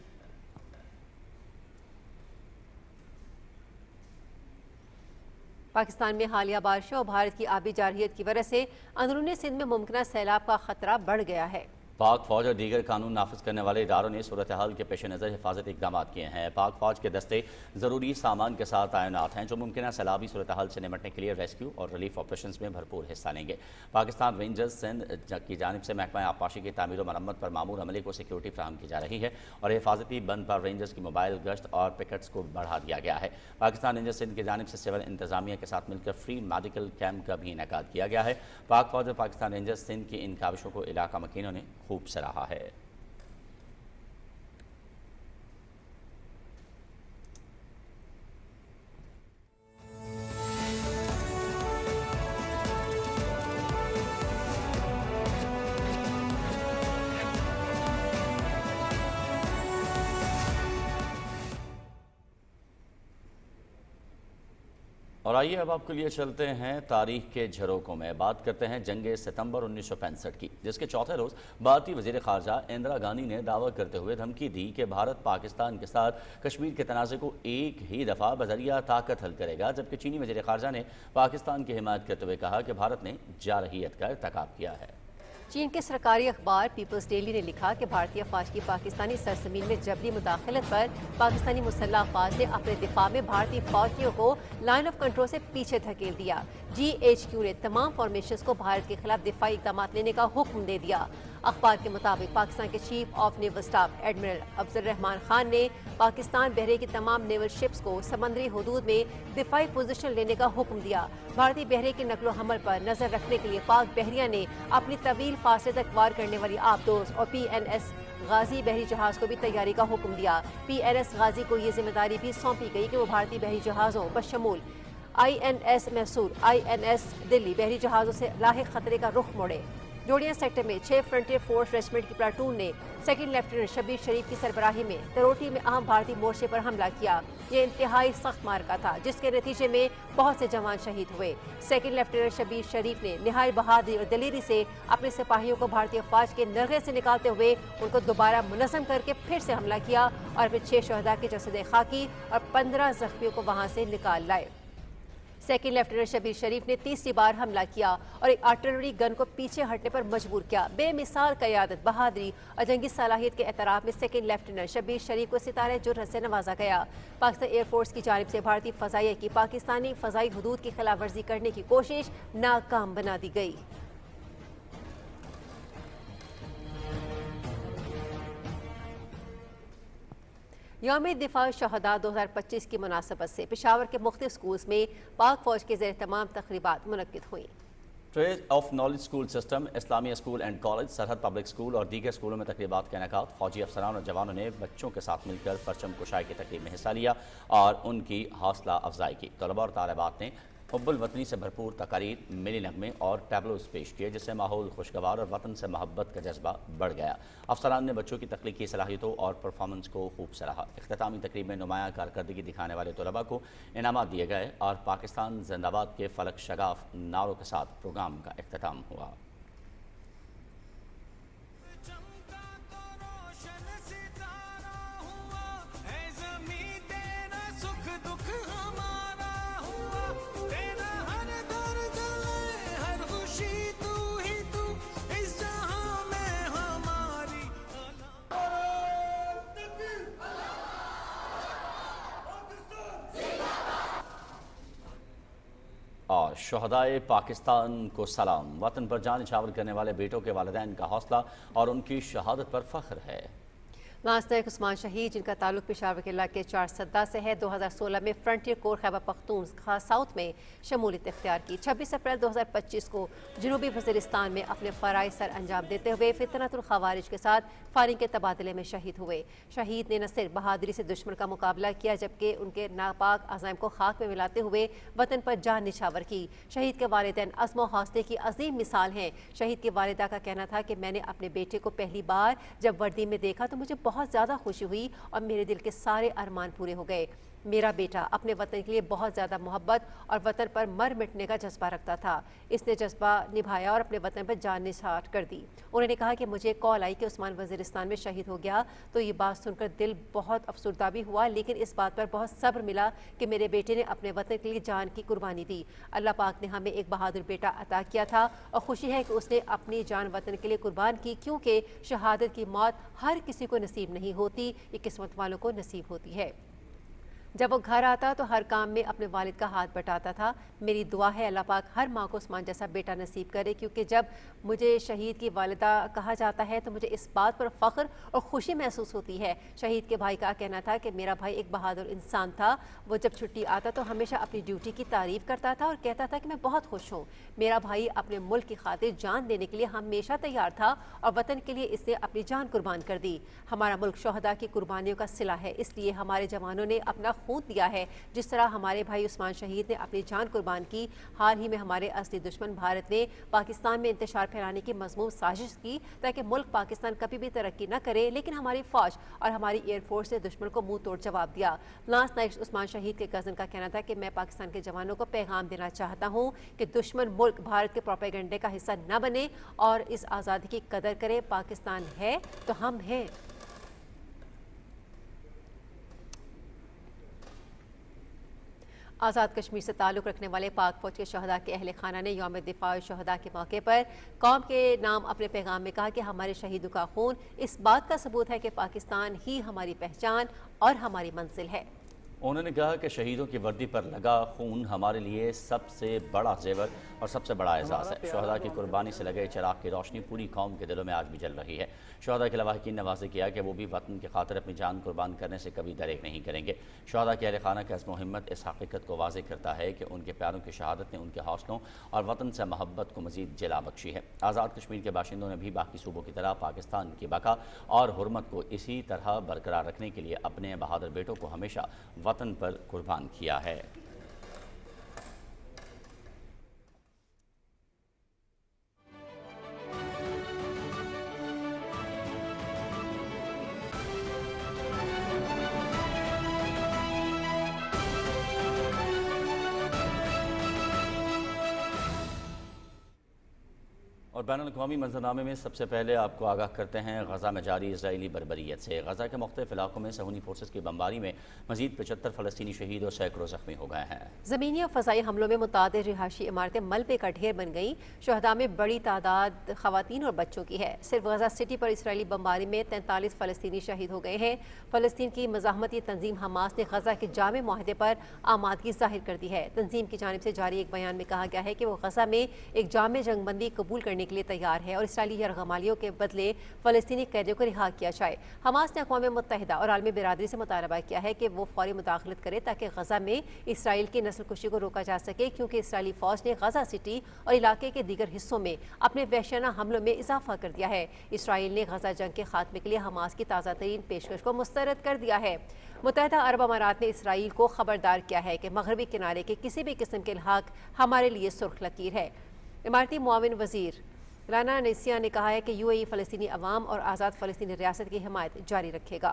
पाकिस्तान में हालिया बारिशों और भारत की आबी जारहियत की वजह से अंदरूनी सिंध में मुमकिन सैलाब का खतरा बढ़ गया है। पाक फौज और दीगर कानून नाफिज करने वाले इदारों ने सूरत हाल के पेश नज़र हिफाजती इकदाम किए हैं। पाक फौज के दस्ते ज़रूरी सामान के साथ तैनात हैं जो मुमकिन सैलाबी सूरत हाल से निपटने के लिए रेस्क्यू और रिलीफ ऑपरेशन में भरपूर हिस्सा लेंगे। पाकिस्तान रेंजर्स सिंध की जानिब से महकमा आबपाशी की तामीर और मरम्मत पर मामूर अमले को सिक्योरिटी फ्राहम की जा रही है और हिफाजती बंद पर रेंजर्स की मोबाइल गश्त और पिकेट्स को बढ़ा दिया गया है। पाकिस्तान रेंजर्स सिंध की जानिब से सिविल इंतजामिया के साथ मिलकर फ्री मेडिकल कैंप का भी इनेकाद किया गया है। पाक फौज और पाकिस्तान रेंजर्स सिंध की इन काविशों को इलाका मकीनों ने खूब सराहा है। और आइए अब आपके लिए चलते हैं तारीख के झरोकों में। बात करते हैं जंग सितंबर 1965 की, जिसके चौथे रोज़ भारतीय वज़ीर ख़ारजा इंदिरा गांधी ने दावा करते हुए धमकी दी कि भारत पाकिस्तान के साथ कश्मीर के तनाज़े को एक ही दफ़ा बज़रिया ताकत हल करेगा, जबकि चीनी वज़ीर ख़ारजा ने पाकिस्तान की हिमायत करते हुए कहा कि भारत ने जारहियत का इर्तिकाब किया है। चीन के सरकारी अखबार पीपल्स डेली ने लिखा कि भारतीय फौज की पाकिस्तानी सरजमीन में जबरी मुदाखलत पर पाकिस्तानी मुसल्लह अफवाज ने अपने दिफा में भारतीय फौजियों को लाइन ऑफ कंट्रोल से पीछे धकेल दिया। GHQ ने तमाम फॉर्मेशंस को भारत के खिलाफ दिफाई इक़दाम लेने का हुक्म दे दिया। अखबार के मुताबिक पाकिस्तान के chief of naval staff admiral Afzal Rahman Khan ने पाकिस्तान बहरे की तमाम नेवल शिप्स को समंदरी हदूद में दिफाई पोजीशन लेने का हुक्म दिया। भारतीय बहरे के नकलो हमल पर नजर रखने के लिए पाक बहरिया ने अपनी तवील फासले तक वार करने वाली आबदोज और PNS गाजी बहरी जहाज को भी तैयारी का हुक्म दिया। PNS गाजी को ये जिम्मेदारी भी सौंपी गई कि वो भारतीय बहरी जहाज़ों बशमूल INS मैसूर, INS दिल्ली बहरी जहाज़ों से लाहिक खतरे का रुख मोड़े। जोड़ियां सेक्टर में 6 फ्रंटियर फोर्स रेजिमेंट की प्लाटून ने सेकंड लेफ्टिनेंट शबीर शरीफ की सरबराही में तरोटी में अहम भारतीय मोर्चे पर हमला किया। ये इंतहाई सख्त मार्का था जिसके नतीजे में बहुत से जवान शहीद हुए। सेकंड लेफ्टिनेंट शबीर शरीफ ने निहायत बहादुरी और दलेरी से अपने सिपाहियों को भारतीय फौज के नरगे से निकालते हुए उनको दोबारा मुनज़्ज़म करके फिर से हमला किया और फिर 6 शहदा के जसद खाकी और 15 जख्मियों को वहां से निकाल लाए। सेकंड लेफ्टिनेंट शबीर शरीफ ने तीसरी बार हमला किया और एक आर्टिलरी गन को पीछे हटने पर मजबूर किया। बेमिसाल क़यादत, बहादुरी और जंगी सलाहियत के एतराफ़ में सेकंड लेफ्टिनेंट शबीर शरीफ को सितारे जुर्रत से नवाजा गया। पाकिस्तान एयरफोर्स की जानिब से भारतीय फ़ज़ाइया की पाकिस्तानी फ़ज़ाई हदूद की खिलाफ वर्जी करने की कोशिश नाकाम बना दी गई। यौम दिफा शहदा 2025 की मुनासबत से पेशावर के मुख्तलिफ स्कूल्स में पाक फौज के ज़ेर तमाम तक़रीबात मुनक्किद हुई। Treasure of knowledge school system, Islamia school and college, Sarhad public school और दीगर स्कूलों में तकरीबात का इनेकाद। फौजी अफसरान और जवानों ने बच्चों के साथ मिलकर परचम कुशाई की तकरीब में हिस्सा लिया और उनकी हौसला अफजाई की। तलबा और तालिबात ने हुब्बुल वतनी से भरपूर तकारीर, मिली नगमे और टैबलोज पेश किए जिससे माहौल खुशगवार और वतन से मोहब्बत का जज्बा बढ़ गया। अफसरान ने बच्चों की तख्लीकी सलाहियतों और परफॉर्मेंस को खूब सराहा। इख्तितामी तकरीब में नुमायाँ कारकर्दगी दिखाने वाले तलबा को इनामात दिए गए और पाकिस्तान जिंदाबाद के फलक शगाफ नारों के साथ प्रोग्राम का इख्तिताम हुआ। और शहदाए पाकिस्तान को सलाम। वतन पर जान निछावर करने वाले बेटों के वालिदैन का हौसला और उनकी शहादत पर फख्र है। नास्तिक उस्मान शहीद, जिनका ताल्लुक पेशावर के इलाके 4 सद्दा से है, 2016 में frontier core Khyber Pakhtunkhwa south में शमूलियत इख्तियार की। 26 अप्रैल 2025 को जनूबी वज़ीरिस्तान में अपने फ़राइज़ सर अंजाम देते हुए फितनतुल ख़वारिज के साथ फायरिंग के तबादले में शहीद हुए। शहीद ने न सिर्फ बहादुरी से दुश्मन का मुकाबला किया जबकि उनके नापाक अज़ाइम को खाक में मिलाते हुए वतन पर जान निछावर की। शहीद के वालिदैन अज़्म व हौसले की अजीम मिसाल हैं। शहीद की वालिदा का कहना था कि मैंने अपने बेटे को पहली बार जब वर्दी में देखा तो मुझे बहुत ज़्यादा खुशी हुई और मेरे दिल के सारे अरमान पूरे हो गए। मेरा बेटा अपने वतन के लिए बहुत ज़्यादा मोहब्बत और वतन पर मर मिटने का जज्बा रखता था। इसने जज्बा निभाया और अपने वतन पर जान निसार कर दी। उन्होंने कहा कि मुझे कॉल आई कि उस्मान वज़ीरिस्तान में शहीद हो गया तो ये बात सुनकर दिल बहुत अफसुर्दा भी हुआ, लेकिन इस बात पर बहुत सब्र मिला कि मेरे बेटे ने अपने वतन के लिए जान की कुर्बानी दी। अल्लाह पाक ने हमें एक बहादुर बेटा अता किया था और खुशी है कि उसने अपनी जान वतन के लिए कुर्बान की, क्योंकि शहादत की मौत हर किसी को नसीब नहीं होती, ये किस्मत वालों को नसीब होती है। जब वो घर आता तो हर काम में अपने वालिद का हाथ बटाता था। मेरी दुआ है अल्लाह पाक हर माँ को उस्मान जैसा बेटा नसीब करे, क्योंकि जब मुझे शहीद की वालिदा कहा जाता है तो मुझे इस बात पर फ़ख्र और ख़ुशी महसूस होती है। शहीद के भाई का कहना था कि मेरा भाई एक बहादुर इंसान था। वो जब छुट्टी आता तो हमेशा अपनी ड्यूटी की तारीफ़ करता था और कहता था कि मैं बहुत खुश हूँ। मेरा भाई अपने मुल्क की खातिर जान देने के लिए हमेशा तैयार था और वतन के लिए इसने अपनी जान कुर्बान कर दी। हमारा मुल्क शहदा की कुर्बानियों का सिला है, इसलिए हमारे जवानों ने अपना खून दिया है। जिस तरह हमारे भाई उस्मान शहीद ने अपनी जान कुर्बान की। हाल ही में हमारे असली दुश्मन भारत ने पाकिस्तान में इंतशार फैलाने की मज़मूम साजिश की ताकि मुल्क पाकिस्तान कभी भी तरक्की न करे, लेकिन हमारी फ़ौज और हमारी एयरफोर्स ने दुश्मन को मुंह तोड़ जवाब दिया। लांस नाइक उस्मान शहीद के कज़न का कहना था कि मैं पाकिस्तान के जवानों को पैगाम देना चाहता हूँ कि दुश्मन मुल्क भारत के प्रोपेगेंडे का हिस्सा न बने और इस आज़ादी की कदर करे। पाकिस्तान है तो हम हैं। आज़ाद कश्मीर से ताल्लुक़ रखने वाले पाक फ़ौज के शहदा के अहल खाना ने यौम दिफा शहदा के मौके पर कौम के नाम अपने पैगाम में कहा कि हमारे शहीदों का खून इस बात का सबूत है कि पाकिस्तान ही हमारी पहचान और हमारी मंजिल है। उन्होंने कहा कि शहीदों की वर्दी पर लगा खून हमारे लिए सबसे बड़ा जेवर और सबसे बड़ा एजाज़ है। शहदा की कुर्बानी से लगे चिराग की रोशनी पूरी कौम के दिलों में आज भी जल रही है। शहदा के लवाहिकीन ने वाज़ेह किया कि वो भी वतन की खातिर अपनी जान कुर्बान करने से कभी दरेक नहीं करेंगे। शहदा के अहल खाना की अज़्म हिम्मत इस हकीकत को वाज़ेह करता है कि उनके प्यारों की शहादत ने उनके हौसलों और वतन से मोहब्बत को मज़ीद जला बख्शी है। आज़ाद कश्मीर के बाशिंदों ने भी बाकी सूबों की तरह पाकिस्तान की बका और हुर्मत को इसी तरह बरकरार रखने के लिए अपने बहादुर बेटों को हमेशा वतन पर कुर्बान किया है। और बैनुल-अक़वामी मंजरनामे में सबसे पहले आपको आगाह करते हैं गजा में जारी इजरायली बर्बरियत से। गजा के मुख्तलिफ इलाकों में सहूनी फोर्सेस की बमबारी में मजीद 75 फ़लस्तीनी शहीद और सैकड़ों जख्मी हो गए हैं। ज़मीनी और फ़ज़ाई हमलों में मुतादिद रिहायशी इमारतें मलबे का ढेर बन गईं। शुहदा में बड़ी तादाद ख़वातीन और बच्चों की है। सिर्फ गजा सिटी पर इसराइली बमबारी में 43 फ़लस्तीनी शहीद हो गए हैं। फ़लस्तीन की मज़ाहमती तंजीम हमास ने गजा के जामे माहदे पर आमादगी जाहिर कर दी है। तंजीम की जानिब से जारी एक बयान में कहा गया है कि वो गजा में एक जामे जंगबंदी कबूल करने के लिए तैयार है और इसराइली यरगमालियों के बदले फ़लस्तीनी कैदियों को रिहा किया जाए। हमास ने अक़वाम मुत्तहिदा और आलमी बिरादरी से मुतालबा किया है कि वो फौरी मुदाखलत करे ताकि गजा में इसराइल की नस्ल कुशी को रोका जा सके, क्योंकि इसराइली फ़ौज ने गजा सिटी और इलाके के दीगर हिस्सों में अपने वहशाना हमलों में इजाफा कर दिया है। इसराइल ने गजा जंग के खात्मे के लिए हमास की ताज़ा तरीन पेशकश को मुस्तरद कर दिया है। मुत्तहिदा अरब अमारात ने इसराइल को खबरदार किया है कि मगरबी किनारे के किसी भी किस्म के इल्हाक हमारे लिए सुर्ख लकीर है। इमारती मुआविन वज़ीर राना नेसिया ने कहा है कि यूएई फ़लस्तीनी अवाम और आज़ाद फ़लस्तीनी रियासत की हिमायत जारी रखेगा।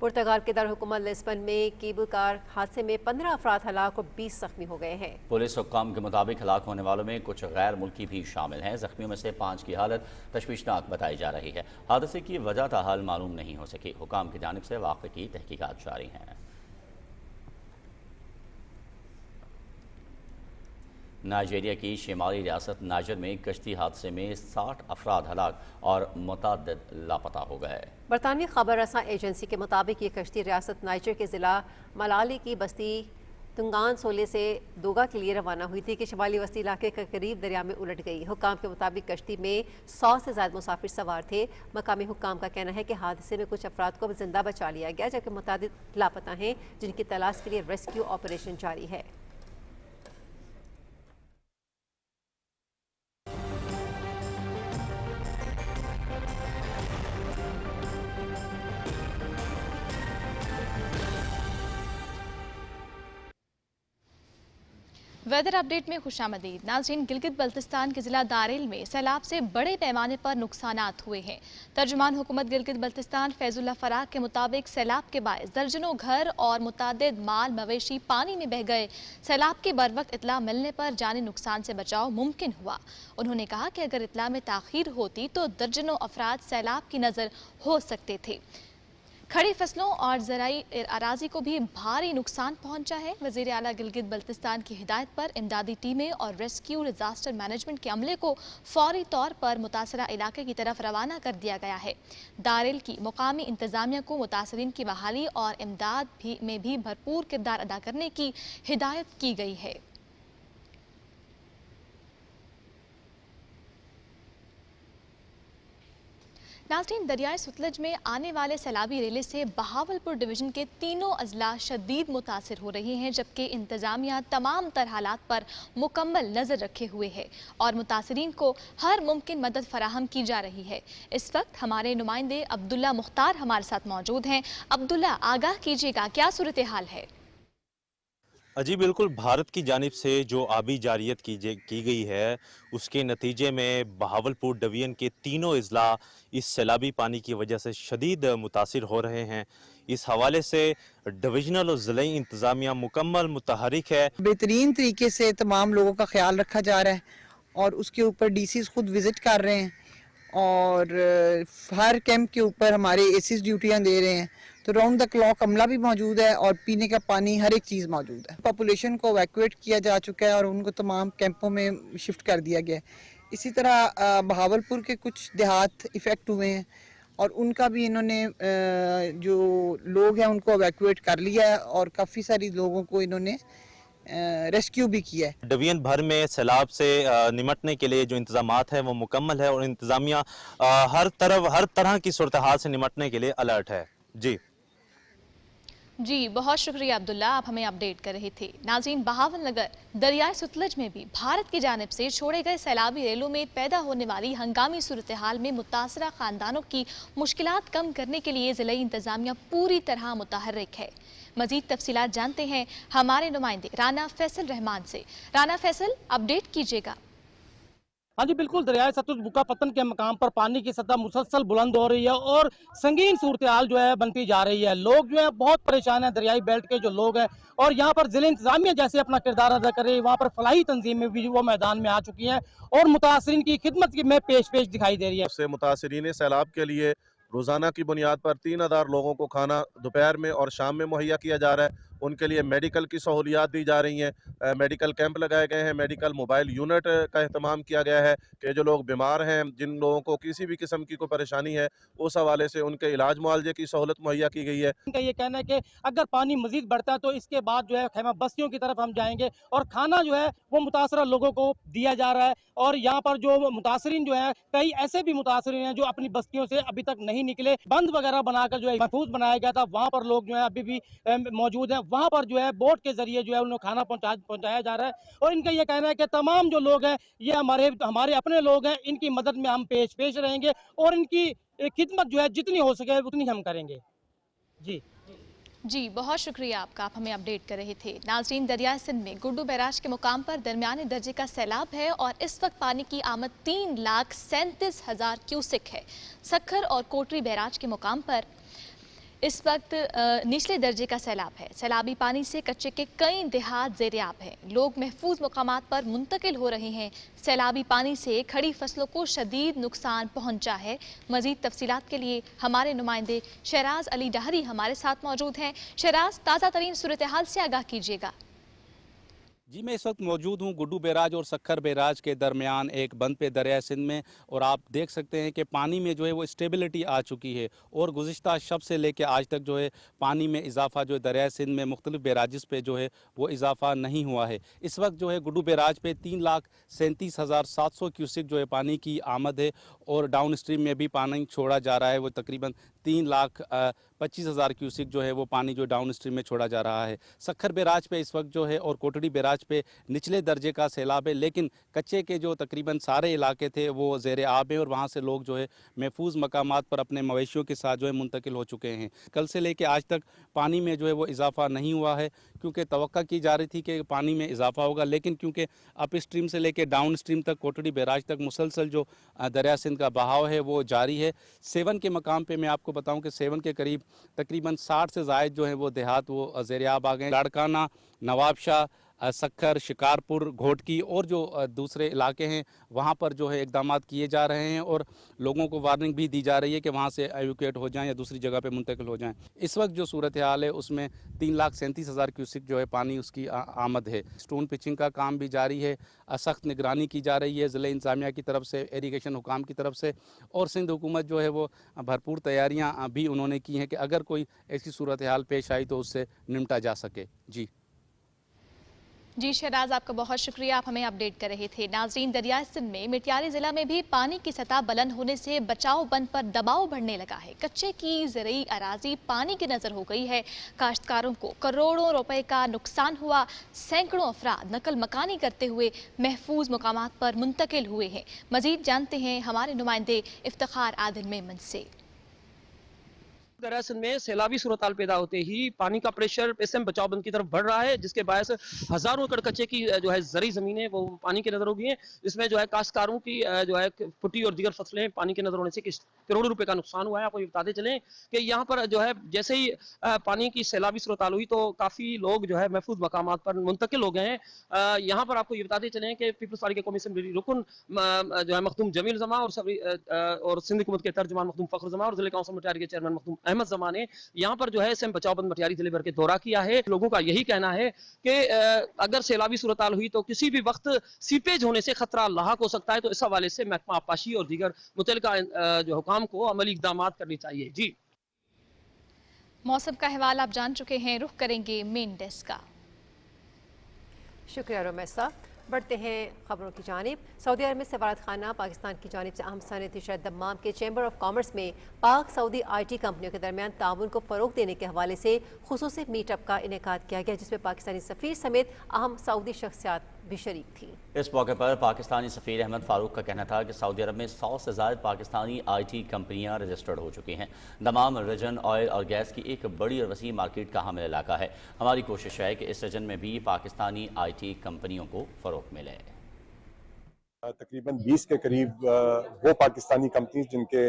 पुर्तगाल के दारहुकूमत लिस्बन में केबल कार हादसे में 15 अफराद हलाक और 20 जख्मी हो गए हैं। पुलिस हुक्काम के मुताबिक हलाक होने वालों में कुछ गैर मुल्की भी शामिल हैं। जख्मियों में से 5 की हालत तशवीशनाक बताई जा रही है। हादसे की वजह ताहाल मालूम नहीं हो सकी। हुक्काम की जानिब से वाक़े की तहकीकात जारी हैं। नाइजीरिया की शिमाली रियासत नाइजर में कश्ती हादसे में 60 अफराद हलाक और मुतअद्दिद लापता हो गए। बरतानवी खबर रसां एजेंसी के मुताबिक ये कश्ती रियासत नाइजर के ज़िला मलाली की बस्ती तुंगान सोले से दोगा के लिए रवाना हुई थी कि शिमाली वस्ती इलाके के करीब दरिया में उलट गई। हुक्काम के मुताबिक कश्ती में 100 से ज़्यादा मुसाफिर सवार थे। मकामी हुक्काम का कहना है कि हादसे में कुछ अफराद को जिंदा बचा लिया गया, जबकि मुतअद्दिद लापता हैं जिनकी तलाश के लिए रेस्क्यू ऑपरेशन जारी है। वेदर अपडेट में खुशामदीद। नाज़रीन, गिलगित बल्तिस्तान के ज़िला दारेल में सैलाब से बड़े पैमाने पर नुकसानात हुए हैं। तर्जुमान हुकूमत गिलगित बल्तिस्तान फैजुल्ला फराग के मुताबिक सैलाब के बायस दर्जनों घर और मुतादिद माल मवेशी पानी में बह गए। सैलाब की बर वक्त इतला मिलने पर जानी नुकसान से बचाव मुमकिन हुआ। उन्होंने कहा कि अगर इतला में ताख़ीर होती तो दर्जनों अफराद सैलाब की नज़र हो सकते थे। खड़ी फसलों और ज़राई अराजी को भी भारी नुकसान पहुंचा है। वज़ीर आला गिलगित बल्तिस्तान की हिदायत पर इमदादी टीमें और रेस्क्यू डिजास्टर मैनेजमेंट के अमले को फौरी तौर पर मुतासरा इलाके की तरफ रवाना कर दिया गया है। दारेल की मुकामी इंतजामिया को मुतासरीन की बहाली और इमदाद में भी भरपूर किरदार अदा करने की हिदायत की गई है। नाज़रीन, दरियाए सतलज में आने वाले सैलाबी रेले से बहावलपुर डिवीज़न के तीनों अजला शदीद मुतासिर हो रहे हैं, जबकि इंतजामिया तमाम तर हालात पर मुकम्मल नज़र रखे हुए है और मुतासरीन को हर मुमकिन मदद फराहम की जा रही है। इस वक्त हमारे नुमाइंदे अब्दुल्ला मुख्तार हमारे साथ मौजूद हैं। अब्दुल्ला, आगाह कीजिएगा, क्या सूरत हाल है? जी बिल्कुल, भारत की जानिब से जो आबी जारियत की गई है उसके नतीजे में बहावलपुर डिवीज़न के तीनों अजला इस सैलाबी पानी की वजह से शदीद मुतासिर हो रहे हैं। इस हवाले से डिविजनल और ज़िलाई इंतज़ामिया मुकम्मल मुतहरिक है। बेहतरीन तरीके से तमाम लोगों का ख्याल रखा जा रहा है और उसके ऊपर डीसीज़ खुद विज़िट कर रहे हैं और हर कैंप के ऊपर हमारे एसीज़ ड्यूटियाँ दे रहे हैं। तो राउंड द क्लॉक अमला भी मौजूद है और पीने का पानी हर एक चीज़ मौजूद है। पॉपुलेशन को एवैक्यूएट किया जा चुका है और उनको तमाम कैंपों में शिफ्ट कर दिया गया है। इसी तरह बहावलपुर के कुछ देहात इफ़ेक्ट हुए हैं और उनका भी इन्होंने जो लोग हैं उनको एवैक्यूएट कर लिया है और काफ़ी सारी लोगों को इन्होंने रेस्क्यू भी किया है। डिवीजन भर में सैलाब से निमटने के लिए जो इंतजामात है वो मुकम्मल है और इंतजामिया हर तरह की सूरत हाल से निमटने के लिए अलर्ट है। जी, बहुत शुक्रिया अब्दुल्ला, आप हमें अपडेट कर रहे थे। नाज़रीन, बहावल नगर दरियाए सतलज में भी भारत की जानिब से छोड़े गए सैलाबी रेलों में पैदा होने वाली हंगामी सूरत हाल में मुतासरा खानदानों की मुश्किलात कम करने के लिए ज़िला इंतजामिया पूरी तरह मुतहर्रिक है। मजीद तफसीलात जानते हैं हमारे नुमाइंदे राना फैसल रहमान से। राना फैसल, अपडेट कीजिएगा। हाँ जी बिल्कुल, दरियाए सतलुज बुक्का पत्तन के मकाम पर पानी की सतह मुसलसल बुलंद हो रही है और संगीन सूरत हाल जो है बनती जा रही है। लोग जो है बहुत परेशान है, दरियाई बेल्ट के जो लोग हैं, और यहाँ पर जिले इंतजामिया जैसे अपना किरदार अदा कर रही है, वहाँ पर फलाही तंजीमें भी वो मैदान में आ चुकी हैं और मुतासरीन की खिदमत में पेश दिखाई दे रही है। उससे मुतासरीन सैलाब के लिए रोज़ाना की बुनियाद पर 3000 लोगों को खाना दोपहर में और शाम में मुहैया किया जा रहा है। उनके लिए मेडिकल की सहूलियात दी जा रही हैं, मेडिकल कैंप लगाए गए हैं, मेडिकल मोबाइल यूनिट का अहतमाम किया गया है कि जो लोग बीमार हैं, जिन लोगों को किसी भी किस्म की कोई परेशानी है, उस हवाले से उनके इलाज मुआवजे की सहूलत मुहैया की गई है। इनका ये कहना है कि अगर पानी मजीद बढ़ता है तो इसके बाद जो है खैमा बस्तियों की तरफ हम जाएंगे और खाना जो है वो मुतासरा लोगों को दिया जा रहा है। और यहाँ पर जो मुतासरीन जो है, कई ऐसे भी मुतासरीन हैं जो अपनी बस्तियों से अभी तक नहीं निकले, बंद वगैरह बनाकर जो है महफूज बनाया गया था, वहाँ पर लोग जो है अभी भी मौजूद हैं। वहाँ पर जो है बोट के जरिए जो है उन्हें खाना पहुँचाया जा रहा है और इनका ये कहना है कि तमाम जो लोग हैं ये हमारे अपने लोग हैं, इनकी मदद में हम पेश रहेंगे और इनकी खिदमत जो है जितनी हो सके उतनी हम करेंगे। जी बहुत शुक्रिया आपका, आप हमें अपडेट कर रहे थे। नाजरीन, दरिया सिंध में गुड्डू बैराज के मुकाम पर दरमियाने दर्जे का सैलाब है और इस वक्त पानी की आमद 3,37,000 क्यूसिक है। सखर और कोटरी बैराज के मुकाम पर इस वक्त निचले दर्जे का सैलाब है। सैलाबी पानी से कच्चे के कई देहात ज़ेरियाब हैं। लोग महफूज मकामात पर मुंतकिल हो रहे हैं। सैलाबी पानी से खड़ी फसलों को शदीद नुकसान पहुंचा है। मजीद तफसीलात के लिए हमारे नुमाइंदे शहराज अली डहरी हमारे साथ मौजूद हैं। शहराज, ताज़ा तरीन सूरत हाल से आगाह कीजिएगा। जी, मैं इस वक्त मौजूद हूँ गुड्डू बैराज और सखर बैराज के दरमियान एक बंद पे दरिया सिंध में, और आप देख सकते हैं कि पानी में जो है वो स्टेबिलिटी आ चुकी है और गुज़िश्ता शब से लेकर आज तक जो है पानी में इजाफा जो है दरिया सिंध में मुख्तलिफ बैराजिस पे जो है वो इजाफा नहीं हुआ है। इस वक्त जो है गुड्डू बैराज पे 3,37,700 क्यूसिक जो है पानी की आमद है और डाउन स्ट्रीम में भी पानी छोड़ा जा रहा है। वो तकरीबन 3,25,000 क्यूसिक जो है वो पानी जो डाउन स्ट्रीम में छोड़ा जा रहा है। सखर बैराज पे इस वक्त जो है और कोटड़ी बैराज पे निचले दर्जे का सैलाब है, लेकिन कच्चे के जो तकरीबन सारे इलाके थे वो ज़ेर आब हैं और वहाँ से लोग जो है महफूज मकामात पर अपने मवेशियों के साथ जो है मुंतकिल हो चुके हैं। कल से लेकर आज तक पानी में जो है वो इजाफा नहीं हुआ है, क्योंकि तवक्का की जा रही थी कि पानी में इजाफा होगा, लेकिन क्योंकि अप स्ट्रीम से लेकर डाउन स्ट्रीम तक कोटड़ी बैराज तक मुसलसल जो दरिया सिंध का बहाव है वो जारी है। सेवन के मकाम पर मैं आपको बताऊँ कि सेवन के करीब तकरीबन 60 से ज़ायद जो है वो देहात वो ज़ेर आब आ गए। लाड़काना, नवाबशाह, सखर, शिकारपुर, घोटकी और जो दूसरे इलाके हैं वहाँ पर जो है इकदाम किए जा रहे हैं और लोगों को वार्निंग भी दी जा रही है कि वहाँ से एवैक्यूएट हो जाएं या दूसरी जगह पे मुंतकिल हो जाएं। इस वक्त जो सूरत हाल है उसमें 3,37,000 क्यूसिक जो है पानी उसकी आमद है। स्टोन पिचिंग का काम भी जारी है, सख्त निगरानी की जा रही है ज़िला इंतज़ामिया की तरफ से, इरीगेशन हुकाम की तरफ से, और सिंध हुकूमत जो है वो भरपूर तैयारियाँ भी उन्होंने की हैं कि अगर कोई ऐसी सूरत हाल पेश आई तो उससे निपटा जा सके। जी शहराज, आपका बहुत शुक्रिया, आप हमें अपडेट कर रहे थे। नाजरीन, दरिया सिंध में मिटियारी जिला में भी पानी की सतह बुलंद होने से बचाव बंद पर दबाव बढ़ने लगा है। कच्चे की ज़रूरी अराजी पानी की नजर हो गई है। काश्तकारों को करोड़ों रुपए का नुकसान हुआ। सैकड़ों अफराद नकल मकानी करते हुए महफूज मकामात पर मुंतकिल हुए हैं। मजीद जानते हैं हमारे नुमाइंदे इफ्तिखार आदिल मेमन से। दरिया सिंध में सैलाबी सूरत हाल पैदा होते ही पानी का प्रेशर एसएम बचाव बंद की तरफ बढ़ रहा है, जिसके बायस हजारों एकड़ कच्चे की जो है जरी जमीनें वो पानी के नजर हो गई हैं। इसमें जो है काश्तकारों की जो है फुटी और दीगर फसलें पानी के नजर होने से करोड़ों रुपए का नुकसान हुआ है। आपको बताते चलें कि यहाँ पर जो है जैसे ही पानी की सैलाबी सूरत हाल हुई तो काफी लोग जो है महफूज मकामात पर मुंतकिल हो गए हैं। यहाँ पर आपको ये बताते चलें कि पीपल्स पार्टी के कौमी असेंबली रुकन जो है मखदूम जमील जमा और सिंध हुकूमत के तर्जमान मखदूम फखर जमा और जिले काउंसिल मटियारी के चेयरमैन मखदूम अहमद जमा ने यहाँ पर जो है एसएम बचाव बंद मटियारी जिले भर के दौरा किया है। लोगों का यही कहना है कि अगर सैलाबी सूरत हाल हुई तो किसी भी वक्त सीपेज होने से खतरा लाहक हो सकता है। तो इस हवाले से महकमा आबपाशी और दीगर मुतल्लिका जो हुकाम को अमली इक़दाम करनी चाहिए। जी, मौसम का अहवाल आप जान चुके हैं, रुख करेंगे मेन डेस्क का। शुक्रिया रोमेसा। बढ़ते हैं खबरों की जानिब। सऊदी अरब में सफारत खाना पाकिस्तान की जानिब से अहम सनअती शहर दम्माम के चैम्बर ऑफ कॉमर्स में पाक सऊदी IT कंपनियों के दरमियान ताउन को फ़रोग देने के हवाले से खुसूसी मीटअप का इनेकाद किया गया, जिसमें पाकिस्तानी सफ़ीर समेत अहम सऊदी शख्सियात भी शरीक थी। इस मौके पर पाकिस्तानी सफ़ीर अहमद फ़ारूक का कहना था कि सऊदी अरब में 100 से ज़ायद पाकिस्तानी IT कंपनियां रजिस्टर्ड हो चुकी हैं। दमाम रीजन ऑयल और गैस की एक बड़ी और वसी मार्केट का हामिल इलाका है। हमारी कोशिश है कि इस रीजन में भी पाकिस्तानी IT कंपनियों को फ़रोग मिले। तकरीबन 20 के करीब वो पाकिस्तानी कंपनीज जिनके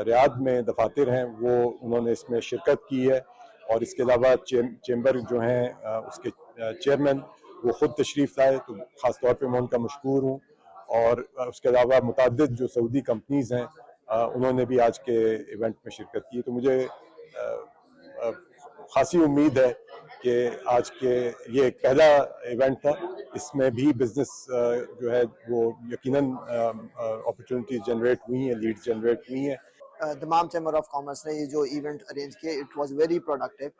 रियाद में दफातर हैं वो उन्होंने इसमें शिरकत की है और इसके अलावा चेंबर जो हैं उसके चेयरमैन वो ख़ुद तशरीफ़ लाए, तो ख़ास तौर पे मैं उनका मशकूर हूँ। और उसके अलावा मुताद्दिद जो सऊदी कंपनीज हैं उन्होंने भी आज के इवेंट में शिरकत की। तो मुझे खासी उम्मीद है कि आज के ये एक पहला इवेंट था, इसमें भी बिजनेस जो है वो यकीनन अपॉर्चुनिटीज जनरेट हुई हैं, लीड्स जनरेट हुई हैं। तमाम चैम्बर ऑफ कॉमर्स ने ये जो इवेंट अरेंज किए, इट वाज वेरी प्रोडक्टिव।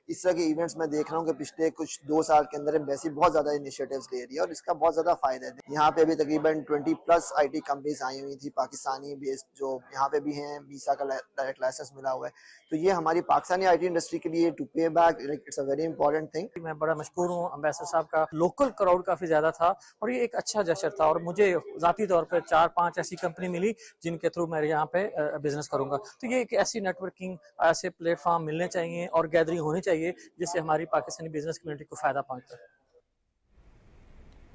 इस तरह के इवेंट्स मैं देख रहा हूँ कि पिछले कुछ 2 साल के अंदर एम्बेसी बहुत ज़्यादा इनिशिएटिव्स ले रही है और इसका बहुत ज़्यादा फ़ायदा है। यहाँ पे भी तकरीबन 20+ IT कंपनीज आई हुई थी पाकिस्तानी बेस्ड, जो यहाँ पे भी हैं, वीसा का डायरेक्ट लाइसेंस मिला हुआ है। तो ये हमारी पाकिस्तानी IT इंडस्ट्री के लिए टू पे back it's a very important thing. मैं बड़ा मशकूर हूँ अम्बेसडर साहब का। लोकल क्राउड काफ़ी ज़्यादा था और ये एक अच्छा जश्न था और मुझे ज़ाती तौर पर 4-5 ऐसी कंपनी मिली जिनके थ्रू मैं यहाँ पे बिजनेस करूँगा। तो ये एक ऐसी नेटवर्किंग, ऐसे प्लेटफॉर्म मिलने चाहिए और गैदरिंग होनी चाहिए जिससे हमारी पाकिस्तानी बिजनेस कम्युनिटी को फायदा पहुंचता है।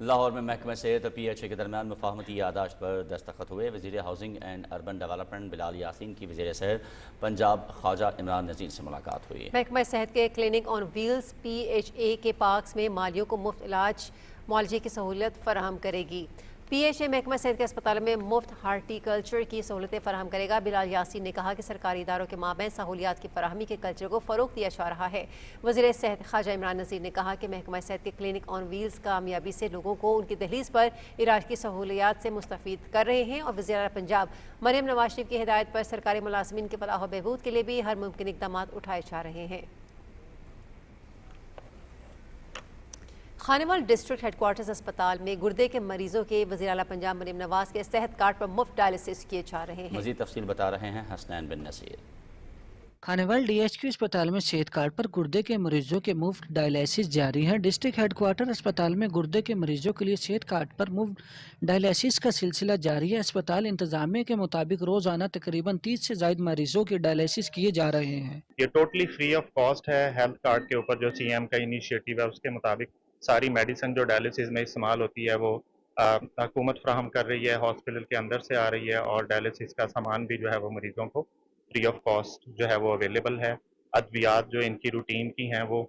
लाहौर में महकमा सेहत और PHA के दरमियान मुफाहमती यादाश्त पर दस्तखत हुए। वज़ीर housing and urban development Bilal Yasin की वज़ीर सेहत पंजाब ख्वाजा इमरान नज़ीर से मुलाकात हुई। महकमा सेहत के क्लिनिक ऑन व्हील्स PHA के पार्क्स में मालियों को मुफ्त इलाज मुआलजे की सहूलत फराहम करेगी। PHA महकमा सेहत के अस्पतालों में मुफ्त हार्टिकल्चर की सहूलतें फराहम करेगा। बिलाल यासीन ने कहा कि सरकारी इदारों के माबैन सहूलियात की फराहमी के कल्चर को फ़रोग़ दिया जा रहा है। वज़ीर सेहत ख्वाजा इमरान नज़ीर ने कहा कि महकमा सेहत के क्लिनिक ऑन व्हील्स कामयाबी से लोगों को उनकी दहलीज़ पर इलाज की सहूलियात से मुस्तफ़ीद कर रहे हैं और वज़ीर आला पंजाब मरियम नवाज शरीफ की हिदायत पर सरकारी मुलाज़मीन के फलाह व बहबूद के लिए भी हर मुमकिन इक़दाम उठाए जा रहे हैं। खानेवाल डिस्ट्रिक्ट हेडक्वार्टर्स अस्पताल में गुर्दे के मरीजों के वज़ीर आला पंजाब मरियम नवाज के सेहत कार्ड पर मुफ्त डायलिसिस किए जा रहे हैं। मज़ीद तफसील बता रहे हैं हसनैन बिन नसीर। खानेवाल DHQ अस्पताल में सेहत कार्ड पर गुर्दे के मरीजों के मुफ्त डायलिसिस जारी है। डिस्ट्रिक्ट हेडक्वार्टर अस्पताल में गुर्दे के मरीजों के लिए सेहत कार्ड पर मुफ्त डायलिसिस का सिलसिला जारी है। अस्पताल इंतजामिया के मुताबिक रोजाना तकरीबन 30 से ज़ायद मरीजों के डायलिसिस किए जा रहे हैं। ये टोटली फ्री ऑफ कॉस्ट है। हेल्थ कार्ड के ऊपर जो CM का इनिशिएटिव है उसके मुताबिक सारी मेडिसिन जो डायलिसिस में इस्तेमाल होती है वो हुकूमत फ्राहम कर रही है, हॉस्पिटल के अंदर से आ रही है और डायलिसिस का सामान भी जो है वो मरीजों को फ्री ऑफ कॉस्ट जो है वो अवेलेबल है। अद्वियात जो इनकी रूटीन की हैं वो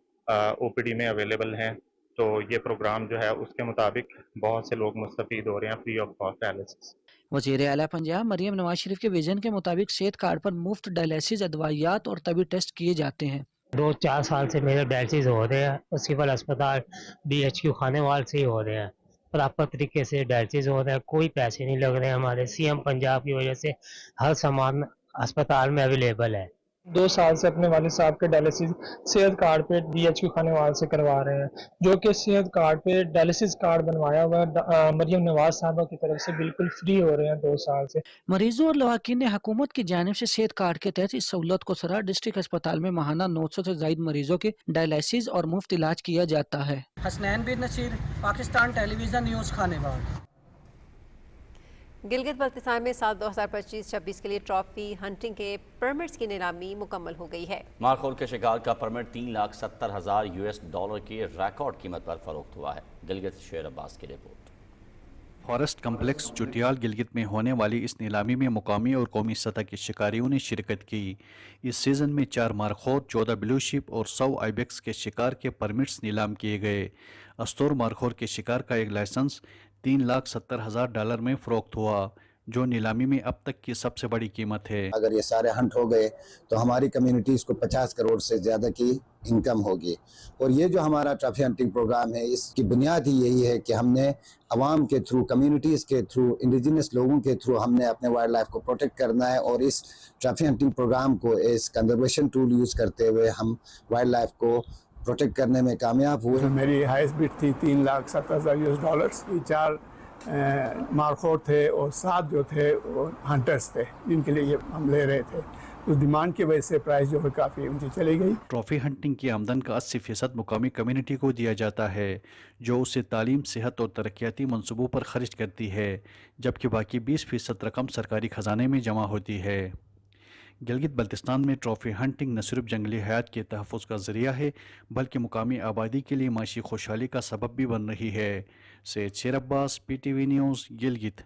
OPD में अवेलेबल हैं। तो ये प्रोग्राम जो है उसके मुताबिक बहुत से लोग मुस्तफीद हो रहे हैं फ्री ऑफ कॉस्ट डायलिसिस। वज़ीर आला पंजाब मरियम नवाज शरीफ के विजन के मुताबिक सेहत कार्ड पर मुफ्त डायलिसिस, अदवाइयात और तबी टेस्ट किए जाते हैं। 2-4 साल से मेरे डायलिसिस हो रहे हैं। सिविल अस्पताल DHQ खानेवाल से ही हो रहे हैं। प्रॉपर तरीके से डायलिसिस हो रहे हैं, कोई पैसे नहीं लग रहे हैं। हमारे CM पंजाब की वजह से हर सामान अस्पताल में अवेलेबल है। 2 साल से अपने वालिद साहब के डायलिसिस सेहत कार्ड पे DHQ खानेवाल से करवा रहे हैं, जो कि सेहत कार्ड पे डायलिसिस कार्ड बनवाया हुआ मरियम नवाज साहबा की तरफ से बिल्कुल फ्री हो रहे हैं 2 साल से। मरीजों और लवाकिन ने हुकूमत की जानिब से सेहत कार्ड के तहत इस सहूलत को सराहा। डिस्ट्रिक्ट अस्पताल में माहाना 900 से ज़ायद मरीजों के डायलिसिस और मुफ्त इलाज किया जाता है। हसनैन बिन नसीर, पाकिस्तान टेलीविजन न्यूज़, खानेवाल। गिलगित बल्तिस्तान में साल 2025-26 के लिए ट्रॉफी हंटिंग के परमिट्स की नीलामी मुकम्मल हो गई है। मारखोल के शिकार का परमिट $3,70,000 US की रिकॉर्ड कीमत पर फरोख्त हुआ है। गिलगित से शेर अब्बास की रिपोर्ट। फॉरेस्ट कम्प्लेक्स चुटियाल गिलगित में होने वाली इस नीलामी में मुकामी और कौमी सतह के शिकारियों ने शिरकत की। इस सीज़न में 4 मारखोर, 14 ब्लू शिप और 100 आइबेक्स के शिकार के परमिट्स नीलाम किए गए। अस्तूर मारखोर के शिकार का एक लाइसेंस $3,70,000 में फरोख्त हुआ, जो नीलामी में अब तक की सबसे बड़ी कीमत है। अगर ये सारे हंट हो गए तो हमारी कम्युनिटीज़ को 50 करोड़ से ज़्यादा की इनकम होगी। और ये जो हमारा ट्रॉफी हंटिंग प्रोग्राम है, इसकी बुनियाद ही यही है कि हमने अवाम के थ्रू, कम्युनिटीज़ के थ्रू, इंडिजिनस लोगों के थ्रू हमने अपने वाइल्ड लाइफ को प्रोटेक्ट करना है। और इस ट्रॉफी हंटिंग प्रोग्राम को एज कंजर्वेशन टूल यूज़ करते हुए हम वाइल्ड लाइफ को प्रोटेक्ट करने में कामयाब हुए। मेरी हाईएस्ट बिड थी $3,70,000। ये 4 मारखोर थे और 7 जो थे वो हंटर्स थे, जिनके लिए ये हम ले रहे थे। तो डिमांड की वजह से प्राइस जो है काफ़ी ऊंची चली गई। ट्रॉफी हंटिंग की आमदन का 80% मुकामी कम्युनिटी को दिया जाता है, जो उसे तालीम, सेहत और तरक्याती मनसूबों पर खर्च करती है, जबकि बाकी 20% रकम सरकारी ख़जाने में जमा होती है। गिलगित बल्तिस्तान में ट्रॉफी हंटिंग न सिर्फ जंगली हयात के तहफ़्फ़ुज़ का ज़रिया है बल्कि मुकामी आबादी के लिए माशी खुशहाली का सबब भी बन रही है। सैयद शेर अब्बास, PTV न्यूज़, गिलगित।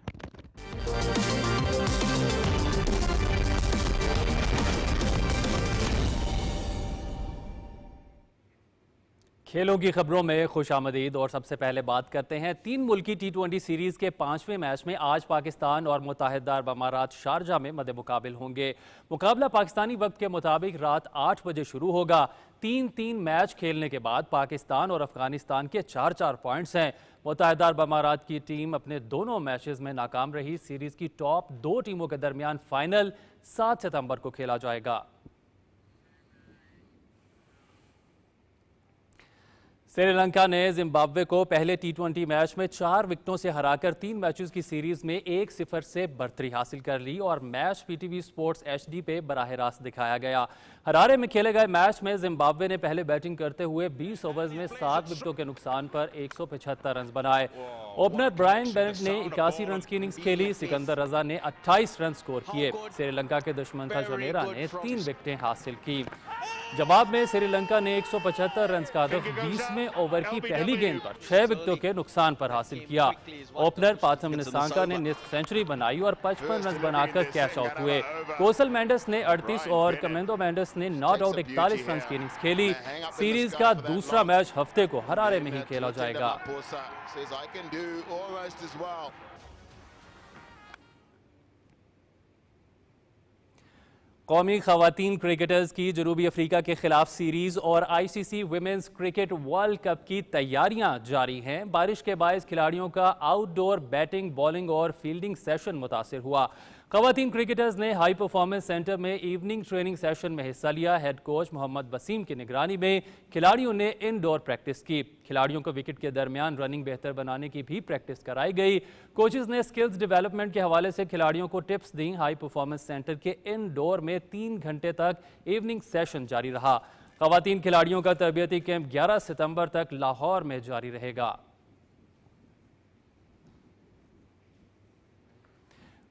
खेलों की खबरों में खुश आमदीद। और सबसे पहले बात करते हैं 3 मुल्की T20 सीरीज़ के 5वें मैच में आज पाकिस्तान और मुत्तहिदा अरब अमारात शारजा में मद्दे मुकाबिल होंगे। मुकाबला पाकिस्तानी वक्त के मुताबिक रात 8 बजे शुरू होगा। 3-3 मैच खेलने के बाद पाकिस्तान और अफगानिस्तान के 4-4 पॉइंट्स हैं। मुत्तहिदा अरब अमारात की टीम अपने दोनों मैचेस में नाकाम रही। सीरीज़ की टॉप 2 टीमों के दरमियान फाइनल 7 सितंबर को खेला जाएगा। श्रीलंका ने जिम्बाब्वे को पहले T20 मैच में 4 विकेटों से हराकर 3 मैचेस की सीरीज में 1-0 से बढ़तरी हासिल कर ली और मैच PTV स्पोर्ट्स HD पे बराह रास्त दिखाया गया। हरारे में खेले गए मैच में जिम्बाब्वे ने पहले बैटिंग करते हुए 20 ओवर्स में 7 विकेटों के नुकसान पर 175 रन बनाए। ओपनर ब्रायन बेनेट ने 81 रन की इनिंग्स खेली। सिकंदर रजा ने 28 रन स्कोर किए। श्रीलंका के दुश्मन था जनेरा ने 3 विकेटें हासिल की। जवाब में श्रीलंका ने 175 रन का हदफ 20वें ओवर की पहली गेंद पर 6 विकेटों के नुकसान पर हासिल किया। ओपनर पाथम निसांका ने निस्फ सेंचुरी बनाई और 55 रन बनाकर कैश आउट हुए। कोसल मेंडिस ने 38 और कमेंडो मेंडिस ने नॉट आउट 41 रन की इनिंग्स खेली। सीरीज का दूसरा मैच हफ्ते को हरारे में ही खेला जाएगा। कौमी खवातीन क्रिकेटर्स की जनूबी अफ्रीका के खिलाफ सीरीज और ICC women's cricket world cup की तैयारियां जारी हैं। बारिश के बायस खिलाड़ियों का आउटडोर बैटिंग, बॉलिंग और फील्डिंग सेशन मुतासिर हुआ। खवातीन क्रिकेटर्स ने हाई परफॉर्मेंस सेंटर में इवनिंग ट्रेनिंग सेशन में हिस्सा लिया। हेड कोच मोहम्मद वसीम की निगरानी में खिलाड़ियों ने इनडोर प्रैक्टिस की। खिलाड़ियों को विकेट के दरमियान रनिंग बेहतर बनाने की भी प्रैक्टिस कराई गई। कोचेज ने स्किल्स डेवलपमेंट के हवाले से खिलाड़ियों को टिप्स दी। हाई परफॉर्मेंस सेंटर के इनडोर में 3 घंटे तक इवनिंग सेशन जारी रहा। खवातीन खिलाड़ियों का तरबियती कैंप 11 सितंबर तक लाहौर में जारी रहेगा।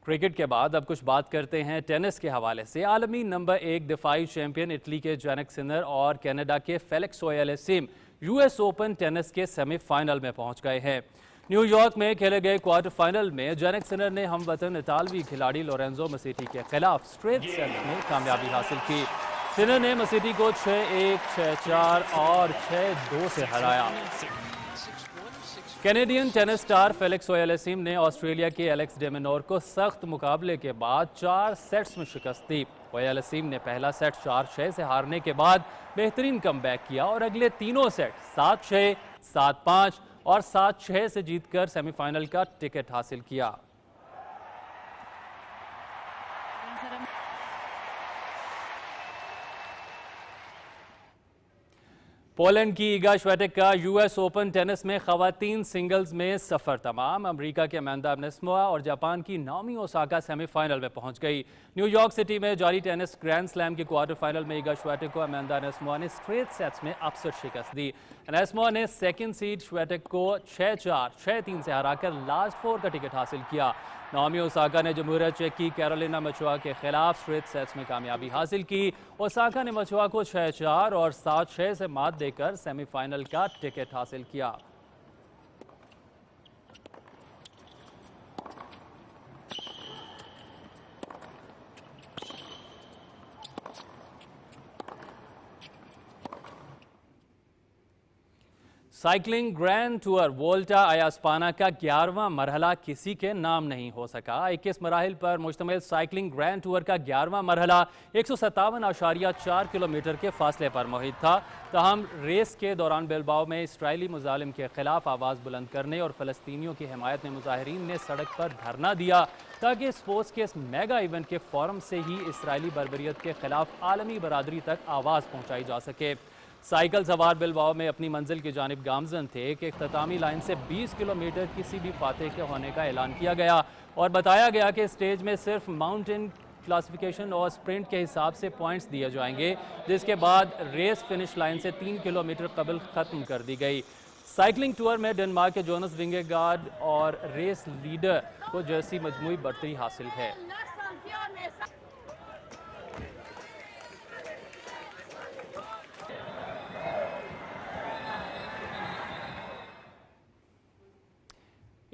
क्रिकेट के बाद अब कुछ बात करते हैं टेनिस के हवाले से। आलमी नंबर 1 दिफाई चैंपियन इटली के जैनिक सिनर और कनाडा के फेलिक्स ओयालेसिम US ओपन टेनिस के सेमीफाइनल में पहुंच गए हैं। न्यूयॉर्क में खेले गए क्वार्टर फाइनल में जैनिक सिनर ने हमवतन इतालवी खिलाड़ी लोरेंजो मसीटी के खिलाफ स्ट्रेट सेट में कामयाबी हासिल की। सिनर ने मसीटी को 6-1, 6-4 और 6-2 से हराया। कैनेडियन टेनिस स्टार फेलिक्स ओयालेसिम ने ऑस्ट्रेलिया के एलेक्स डे मिनोर को सख्त मुकाबले के बाद 4 सेट्स में शिकस्त दी। ओयालेसिम ने पहला सेट 4-6 से हारने के बाद बेहतरीन कमबैक किया और अगले तीनों सेट 7-6, 7-5 और 7-6 से जीतकर सेमीफाइनल का टिकट हासिल किया। पोलैंड की ईगा श्वेटेक का US ओपन टेनिस में खवातीन सिंगल्स में सफर तमाम। अमेरिका के अमांडा एनिस्मोवा और जापान की नाओमी ओसाका सेमीफाइनल में पहुंच गई। न्यूयॉर्क सिटी में जारी टेनिस ग्रैंड स्लैम के क्वार्टर फाइनल में ईगा श्वेटेक को अमांडा एनिस्मोवा ने स्ट्रेट सेट्स में अपसेट शिकस्त दी। एनिस्मोवा ने सेकंड सीड श्वेटेक को 6-4, 6-3 से हराकर लास्ट 4 का टिकट हासिल किया। नाओमी ओसाका ने जमहूरिया चेक की कैरोलिना मचुआ के खिलाफ स्ट्रेट सेट्स में कामयाबी हासिल की। ओसाका ने मचुआ को 6-4 और 7-6 से मात देकर सेमीफाइनल का टिकट हासिल किया। साइकिलिंग ग्रैंड टूर वोल्टा अयास्पाना का 11वां मरहला किसी के नाम नहीं हो सका। 21 मराहिल पर मुश्तमिल साइकिलिंग ग्रैंड टूर का 11वां मरहला 157.4 किलोमीटर के फासले पर मुहित था। ताहम रेस के दौरान बिलबाओ में इसराइली मुजालिम के खिलाफ आवाज़ बुलंद करने और फ़लस्तीनियों की हिमायत में मुजाहिरीन ने सड़क पर धरना दिया ताकि स्पोर्ट्स के इस मेगा इवेंट के फौरम से ही इसराइली बर्बरियत के खिलाफ आलमी बरादरी तक आवाज़ पहुँचाई जा सके। साइकिल सवार बिलबाओ में अपनी मंजिल की जानिब गामजन थे कि इख्तितामी लाइन से 20 किलोमीटर किसी भी फातेह के होने का ऐलान किया गया और बताया गया कि स्टेज में सिर्फ माउंटेन क्लासिफिकेशन और स्प्रिंट के हिसाब से पॉइंट्स दिए जाएंगे, जिसके बाद रेस फिनिश लाइन से 3 किलोमीटर कबल ख़त्म कर दी गई। साइकिलिंग टूर में डेनमार्क के जोनस विंगेगार्ड और रेस लीडर को जर्सी मजमूई बढ़तरी हासिल है।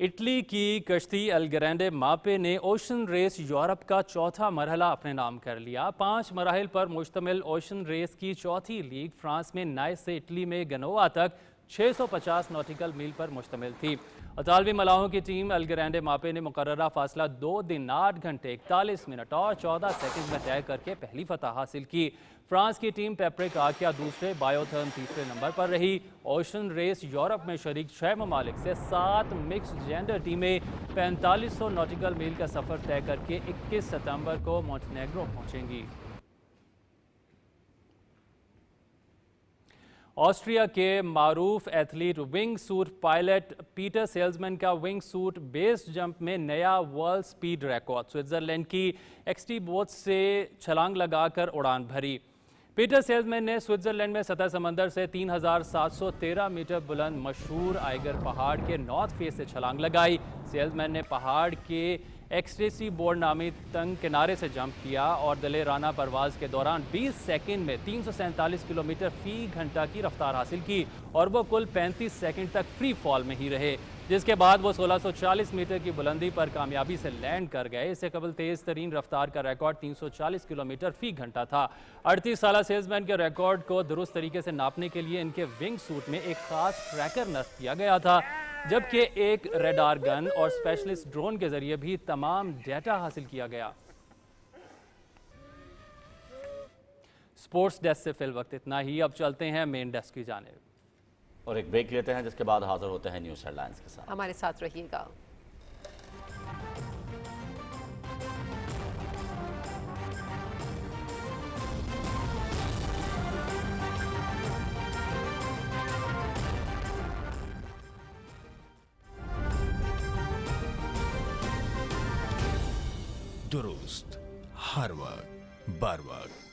इटली की कश्ती एल ग्रैंडे मापे ने ओशन रेस यूरोप का चौथा मरहला अपने नाम कर लिया। 5 मराहिल पर मुश्तमिल ओशन रेस की चौथी लीग फ्रांस में नाइस से इटली में गनोआ तक 650 नॉटिकल मील पर मुश्तमिल थी। इतालवी मलाहों की टीम एल ग्रैंडे मापे ने मुकर्ररा फासला 2 दिन 8 घंटे 41 मिनट और 14 सेकंड में तय करके पहली फतह हासिल की। फ्रांस की टीम पेप्रिक आकिया दूसरे, बायोथर्न तीसरे नंबर पर रही। ओशन रेस यूरोप में शरीक 6 ममालिक से 7 मिक्स जेंडर टीमें 4500 नॉटिकल मील का सफ़र तय करके 21 सितंबर को मोंटेनेग्रो पहुंचेंगी। ऑस्ट्रिया के मारूफ athlete wingsuit pilot Peter Salzmann का विंग सूट बेस जंप में नया वर्ल्ड स्पीड रिकॉर्ड। स्विट्जरलैंड की एक्सटी बोट से छलांग लगाकर उड़ान भरी। पीटर सेल्समैन ने स्विट्जरलैंड में सतह समंदर से 3713 मीटर बुलंद मशहूर आइगर पहाड़ के नॉर्थ फेस से छलांग लगाई। सेल्समैन ने पहाड़ के एक्सटेसी बोर्ड नामी तंग किनारे से जंप किया और दलेराना परवाज के दौरान 20 सेकंड में 347 किलोमीटर फी घंटा की रफ्तार हासिल की और वो कुल 35 सेकंड तक फ्री फॉल में ही रहे, जिसके बाद वो 1640 मीटर की बुलंदी पर कामयाबी से लैंड कर गए। इससे कबल तेज तरीन रफ्तार का रिकॉर्ड 340 किलोमीटर फी घंटा था। 38 साल सेल्समैन के रिकॉर्ड को दुरुस्त तरीके से नापने के लिए इनके विंग सूट में एक खास ट्रैकर नस्ब किया गया था, जबकि एक रेडार गन और स्पेशलिस्ट ड्रोन के जरिए भी तमाम डेटा हासिल किया गया। स्पोर्ट्स डेस्क से फिल वक्त इतना ही। अब चलते हैं मेन डेस्क की जानिब और एक ब्रेक लेते हैं, जिसके बाद हाजिर होते हैं न्यूज़ हेडलाइंस के साथ। हमारे साथ रहिएगा। दुरुस्त हर वक्त बर वक्त।